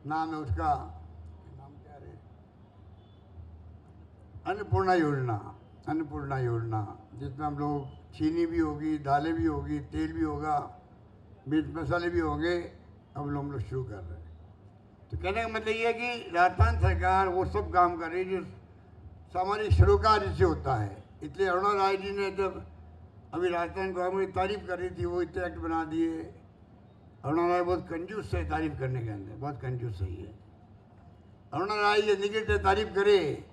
नाम है उसका, नाम क्या है, अन्नपूर्णा योजना, जिसमें हम लोग चीनी भी होगी, दालें भी होगी, तेल भी होगा, मिर्च मसाले भी होंगे। अब हम लोग शुरू कर रहे हैं। तो कहने का मतलब ये है कि राजस्थान सरकार वो सब काम कर रही है जो सामाजिक सरोकार जिससे होता है। इसलिए अरुणा राय जी ने जब अभी राजस्थान गवर्नमेंट की तारीफ कर रही थी, वो इतने एक्ट बना दिए। अरुणा राय बहुत कंजूस है तारीफ करने के अंदर, बहुत कंजूस है ये। अरुणा राय ये निगेटिव तारीफ करे,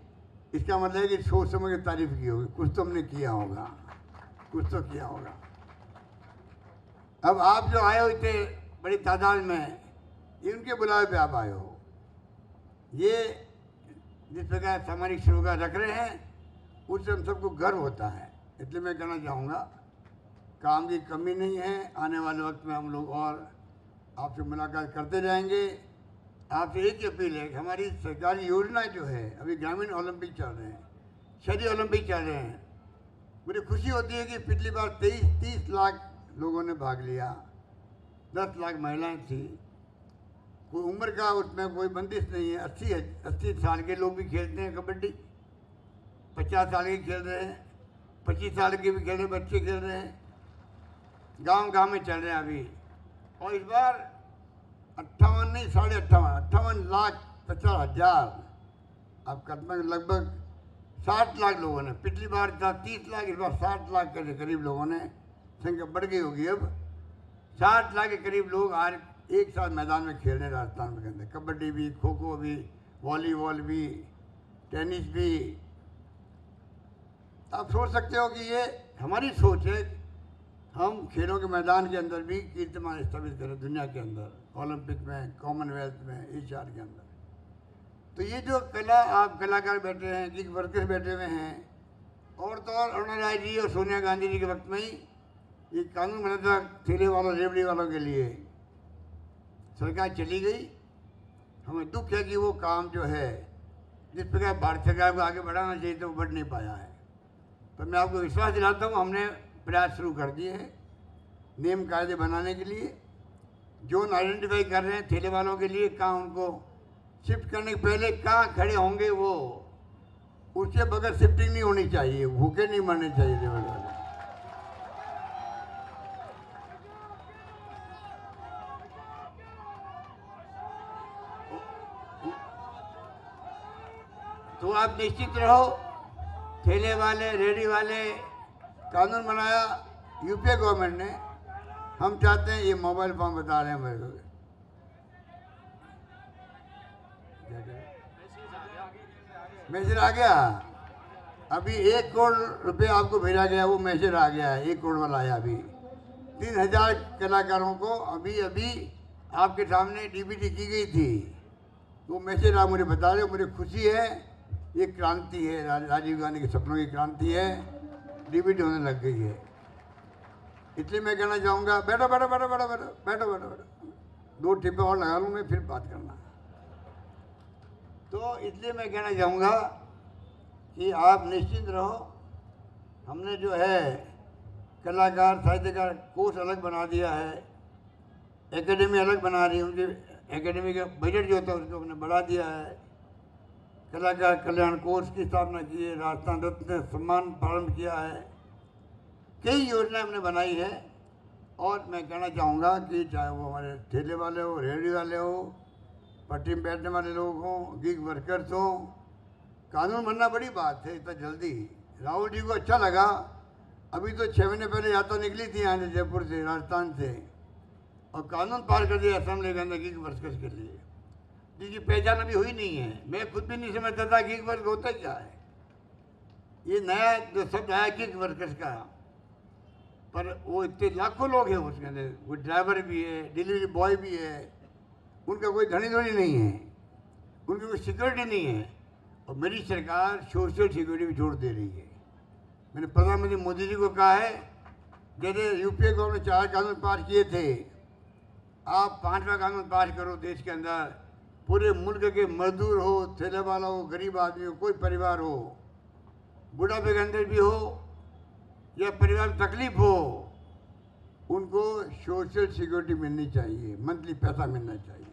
इसका मतलब है कि सोच समझ के तारीफ की होगी, कुछ तो हमने किया होगा, कुछ तो किया होगा। अब आप जो आए हो इतने बड़ी तादाद में, ये उनके बुलावे पे आप आए हो। ये जिस प्रकार सामाजिक सरोकार रख रहे हैं उससे हम सबको गर्व होता है। इसलिए मैं कहना चाहूँगा काम की कमी नहीं है। आने वाले वक्त में हम लोग और आपसे मुलाकात करते रहेंगे। आपसे एक ही अपील है कि हमारी सरकारी योजनाएं जो है, अभी ग्रामीण ओलंपिक चल रहे हैं, शहरी ओलंपिक चल रहे हैं, मुझे खुशी होती है कि पिछली बार 30 लाख लोगों ने भाग लिया, 10 लाख महिलाएं थी। कोई उम्र का उसमें कोई बंदिश नहीं है। 80 साल के लोग भी खेलते हैं कबड्डी, 50 साल के खेल रहे हैं, 25 साल के भी खेल रहे हैं, बच्चे खेल रहे हैं, गांव में चल रहे हैं अभी। और इस बार 58 नहीं 58 लाख 50,000 आप कदम लगभग 60 लाख लोगों ने, पिछली बार था 30 लाख, इस बार 60 लाख के करीब लोगों ने, संख्या बढ़ गई होगी अब। 60 लाख के करीब लोग आज एक साथ मैदान में खेल रहे हैं राजस्थान के अंदर। कबड्डी भी, खो खो भी, वॉलीबॉल भी, टेनिस भी। आप सोच सकते हो कि ये हमारी सोच है, हम खेलों के मैदान के अंदर भी कीर्तिमान स्थापित करें दुनिया के अंदर, ओलंपिक में, कॉमनवेल्थ में, एशियाड के अंदर। तो ये जो कला, आप कलाकार बैठे हैं, गिग वर्कर्स बैठे हुए हैं, और तो और अरुणा राय जी और सोनिया गांधी जी के वक्त में ही ये कानून बना था ठेले वालों, रेवड़ी वालों के लिए। सरकार चली गई। हमें दुख है कि वो काम जो है जिस प्रकार भारत सरकार को आगे बढ़ाना चाहिए तो वो बढ़ नहीं पाया है। पर मैं आपको विश्वास दिलाता हूँ, हमने प्रयास शुरू कर दिए हैं नियम कायदे बनाने के लिए। जोन आइडेंटिफाई कर रहे हैं ठेले वालों के लिए, कहाँ उनको शिफ्ट करने के पहले कहाँ खड़े होंगे वो, उसके बगैर शिफ्टिंग नहीं होनी चाहिए, भूखे नहीं मरने चाहिए लेबर वाले। आप निश्चित रहो, ठेले वाले, रेहड़ी वाले, कानून बनाया यूपीए गवर्नमेंट ने। हम चाहते हैं, ये मोबाइल फोन बता रहे हैं मेरे को, मैसेज आ गया अभी 1 करोड़ रुपए आपको भेजा गया, वो मैसेज आ गया है, 1 करोड़ वाला आया अभी। 3000 कलाकारों को अभी अभी आपके सामने डीबीटी की गई थी, वो मैसेज आप मुझे बता रहे हो, मुझे खुशी है। ये क्रांति है, राजीव गांधी के सपनों की क्रांति है, डीबीटी होने लग गई है। इसलिए मैं कहना चाहूँगा, बैठो बैठो बैठो बैठो बैठो बैठो बैठो बैठो, 2 टिप्पे और लगा लूँ मैं, फिर बात करना। तो इसलिए मैं कहना चाहूँगा कि आप निश्चिंत रहो। हमने जो है कलाकार साहित्यकार कोर्स अलग बना दिया है, एकेडमी अलग बना रही है, उनके एकेडमी का बजट जो होता है उसको हमने बढ़ा दिया है। कलाकार कल्याण कोर्स की स्थापना की है, राजस्थान रत्न सम्मान प्रारंभ किया है, कई योजनाएं हमने बनाई है। और मैं कहना चाहूँगा कि चाहे वो हमारे ठेले वाले हो, रेहड़ी वाले हो, पट्टी में बैठने वाले लोग हों, गिग वर्कर्स हों, कानून बनना बड़ी बात है इतना जल्दी। राहुल जी को अच्छा लगा, अभी तो 6 महीने पहले यात्रा निकली थी यहाँ से, जयपुर से, राजस्थान से, और कानून पार कर दिया असेंबली के अंदर गिग वर्कर्स के लिए, जिसकी पहचान अभी हुई नहीं है। मैं खुद भी नहीं समझता था गिग वर्क होता क्या है, ये नया जो शब्द आया गिग वर्कर्स का, पर वो इतने लाखों लोग हैं उसके अंदर, वो ड्राइवर भी है, डिलीवरी बॉय भी है, उनका कोई धनी धनी नहीं है, उनकी कोई सिक्योरिटी नहीं है। और मेरी सरकार सोशल सिक्योरिटी भी जोड़ दे रही है। मैंने प्रधानमंत्री मोदी जी को कहा है, जैसे यूपीए गवर्नमेंट 4 कानून पास किए थे, आप 5वां कानून पास करो देश के अंदर, पूरे मुल्क के मजदूर हो, ठेले वाला हो, गरीब आदमी हो, कोई परिवार हो, बुढ़ापे के अंदर भी हो या परिवार में तकलीफ हो, उनको सोशल सिक्योरिटी मिलनी चाहिए, मंथली पैसा मिलना चाहिए,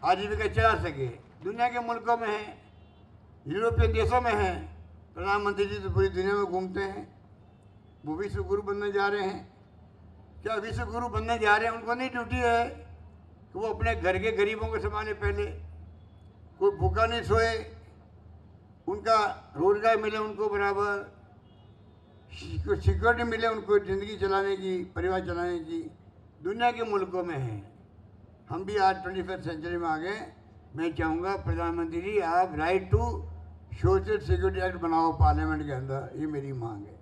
आजीविका चला सके। दुनिया के मुल्कों में है, यूरोपियन देशों में है, प्रधानमंत्री जी तो पूरी दुनिया में घूमते हैं, वो विश्व गुरु बनने जा रहे हैं। क्या विश्व गुरु बनने जा रहे हैं, उनको नहीं ड्यूटी है कि वो अपने घर के गरीबों को संभाले, पहले कोई भूखा नहीं सोए, उनका रोजगार मिले उनको बराबर, सिक्योरिटी मिले उनको ज़िंदगी चलाने की, परिवार चलाने की। दुनिया के मुल्कों में है, हम भी आज 21वीं सेंचुरी में आ गए। मैं चाहूँगा प्रधानमंत्री जी, आप right to social security act बनाओ पार्लियामेंट के अंदर, ये मेरी मांग है।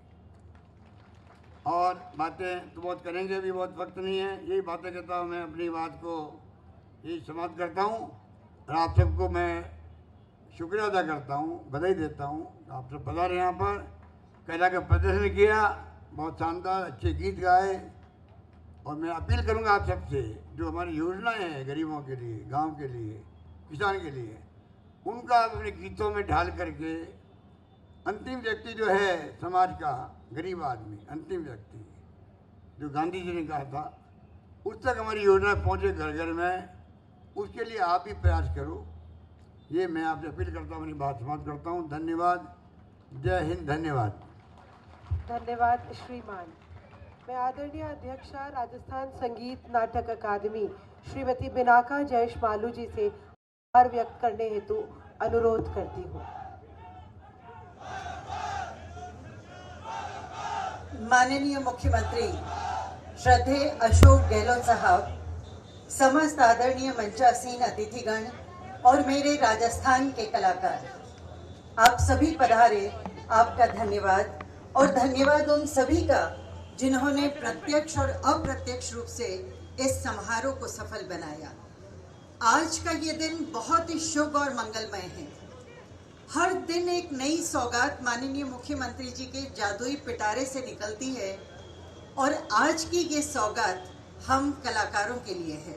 और बातें तो बहुत करेंगे, अभी बहुत वक्त नहीं है, यही बातें कहता हूँ मैं, अपनी बात को यही समाप्त करता हूँ। और आप सबको मैं शुक्रिया अदा करता हूँ, बधाई देता हूँ, आप सब पधारे यहाँ पर, कला का प्रदर्शन किया, बहुत शानदार अच्छे गीत गाए। और मैं अपील करूँगा आप सबसे, जो हमारी योजनाएं हैं गरीबों के लिए, गांव के लिए, किसान के लिए, उनका आप अपने गीतों में ढाल करके अंतिम व्यक्ति जो है समाज का, गरीब आदमी, अंतिम व्यक्ति जो गांधी जी ने कहा था, उस तक हमारी योजना पहुँचे घर घर में, उसके लिए आप भी प्रयास करो। ये मैं आपसे अपील करता हूँ, अपनी बात समाप्त करता हूँ। धन्यवाद, जय हिंद, धन्यवाद। धन्यवाद श्रीमान। मैं आदरणीय अध्यक्षा राजस्थान संगीत नाटक अकादमी श्रीमती बिनाका जयेश मालू जी से आभार व्यक्त करने हेतु अनुरोध करती हूँ। माननीय मुख्यमंत्री श्रद्धेय अशोक गहलोत साहब, समस्त आदरणीय मंचासीन अतिथिगण और मेरे राजस्थान के कलाकार, आप सभी पधारे, आपका धन्यवाद। और धन्यवाद उन सभी का जिन्होंने प्रत्यक्ष और अप्रत्यक्ष रूप से इस समारोह को सफल बनाया। आज का ये दिन बहुत ही शुभ और मंगलमय है। हर दिन एक नई सौगात माननीय मुख्यमंत्री जी के जादुई पिटारे से निकलती है, और आज की ये सौगात हम कलाकारों के लिए है।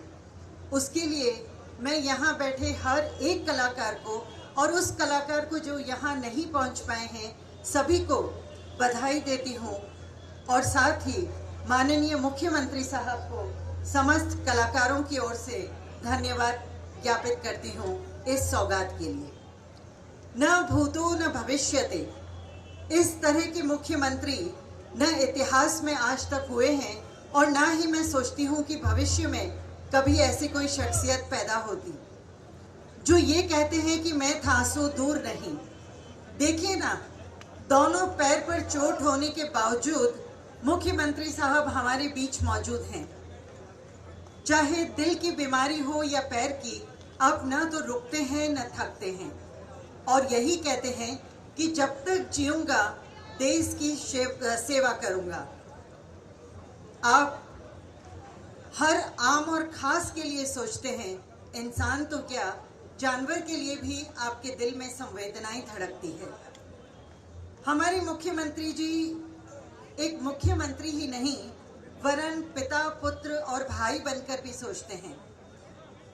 उसके लिए मैं यहाँ बैठे हर एक कलाकार को और उस कलाकार को जो यहाँ नहीं पहुँच पाए हैं, सभी को बधाई देती हूँ। और साथ ही माननीय मुख्यमंत्री साहब को समस्त कलाकारों की ओर से धन्यवाद ज्ञापित करती हूँ इस सौगात के लिए। न भूतो न भविष्यते, इस तरह के मुख्यमंत्री न इतिहास में आज तक हुए हैं, और ना ही मैं सोचती हूँ कि भविष्य में कभी ऐसी कोई शख्सियत पैदा होती। जो ये कहते हैं कि मैं था सो दूर नहीं। देखिए ना, दोनों पैर पर चोट होने के बावजूद मुख्यमंत्री साहब हमारे बीच मौजूद हैं। चाहे दिल की बीमारी हो या पैर की, आप न तो रुकते हैं न थकते हैं, और यही कहते हैं कि जब तक जीऊंगा देश की सेवा करूंगा। आप हर आम और खास के लिए सोचते हैं, इंसान तो क्या जानवर के लिए भी आपके दिल में संवेदनाएं धड़कती है। हमारे मुख्यमंत्री जी एक मुख्यमंत्री ही नहीं, वरन पिता, पुत्र और भाई बनकर भी सोचते हैं।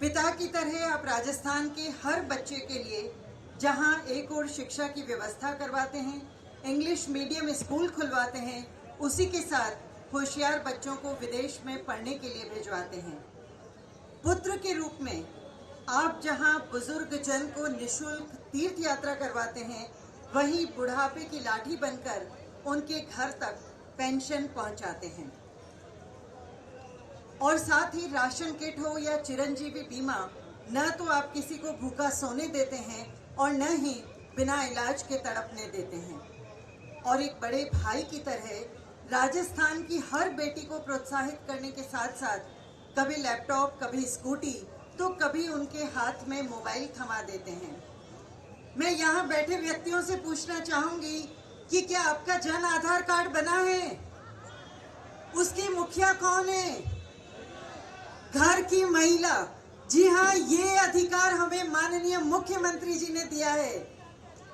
पिता की तरह आप राजस्थान के हर बच्चे के लिए जहां एक और शिक्षा की व्यवस्था करवाते हैं, इंग्लिश मीडियम स्कूल खुलवाते हैं, उसी के साथ होशियार बच्चों को विदेश में पढ़ने के लिए भिजवाते हैं। पुत्र के रूप में आप जहां बुजुर्ग जन को निःशुल्क तीर्थ यात्रा करवाते हैं, वहीं बुढ़ापे की लाठी बनकर उनके घर तक पेंशन पहुंचाते हैं। और साथ ही राशन किट हो या चिरंजीवी बीमा, न तो आप किसी को भूखा सोने देते हैं और न ही बिना इलाज के तड़पने देते हैं। और एक बड़े भाई की तरह राजस्थान की हर बेटी को प्रोत्साहित करने के साथ साथ कभी लैपटॉप, कभी स्कूटी, तो कभी उनके हाथ में मोबाइल थमा देते हैं। मैं यहाँ बैठे व्यक्तियों से पूछना चाहूंगी कि क्या आपका जन आधार कार्ड बना है? उसकी मुखिया कौन है? घर की महिला। जी हाँ, ये अधिकार हमें माननीय मुख्यमंत्री जी ने दिया है।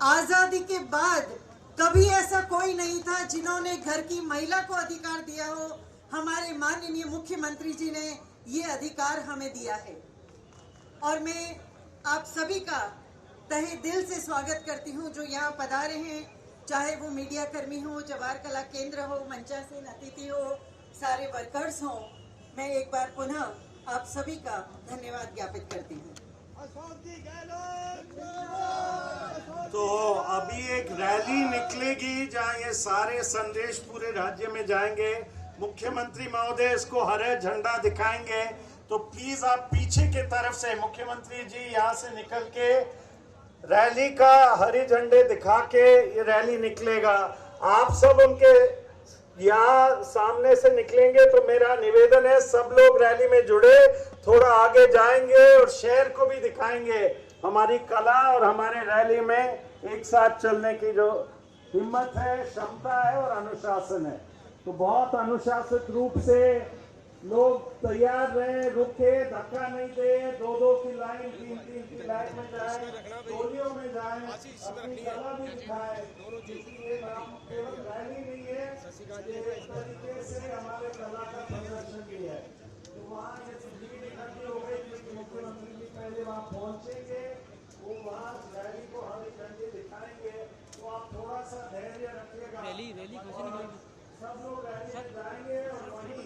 आजादी के बाद कभी ऐसा कोई नहीं था जिन्होंने घर की महिला को अधिकार दिया हो। हमारे माननीय मुख्यमंत्री जी ने ये अधिकार हमें दिया है, और मैं आप सभी का तहे दिल से स्वागत करती हूँ जो यहाँ पधारे हैं, चाहे वो मीडिया कर्मी हो, जवाहर कला केंद्र हो, मंचासीन अतिथि हो, सारे वर्कर्स हो। मैं एक बार पुनः आप सभी का धन्यवाद ज्ञापित करती हूँ। तो अभी एक रैली निकलेगी जहां ये सारे संदेश पूरे राज्य में जाएंगे। मुख्यमंत्री महोदय इसको हरे झंडा दिखाएंगे, तो प्लीज आप पीछे के तरफ से, मुख्यमंत्री जी यहाँ से निकल के रैली का हरे झंडे दिखा के ये रैली निकलेगा। आप सब उनके यहाँ सामने से निकलेंगे, तो मेरा निवेदन है सब लोग रैली में जुड़े, थोड़ा आगे जाएंगे और शहर को भी दिखाएंगे हमारी कला और हमारे रैली में एक साथ चलने की जो हिम्मत है, क्षमता है और अनुशासन है। तो बहुत अनुशासित रूप से लोग तैयार रहे, रुके, धक्का नहीं दे, दो की लाइन, तीन की लाइन में जाए, टोलियों में जाए, अपनी कला भी दिखाए। इसलिए नाम केवल रैली नहीं है, ये एक तरीके से हमारे कला का प्रदर्शन भी है। तो वहाँ जैसे भीड़ इकट्ठी हो गई, क्योंकि मुख्यमंत्री जी पहले वहाँ पहुँचेंगे, वो वहाँ रैली को हरे झंडे दिखाएंगे, तो आप थोड़ा सा धैर्य रखिएगा। सब लोग रैली में जाएंगे और वहीं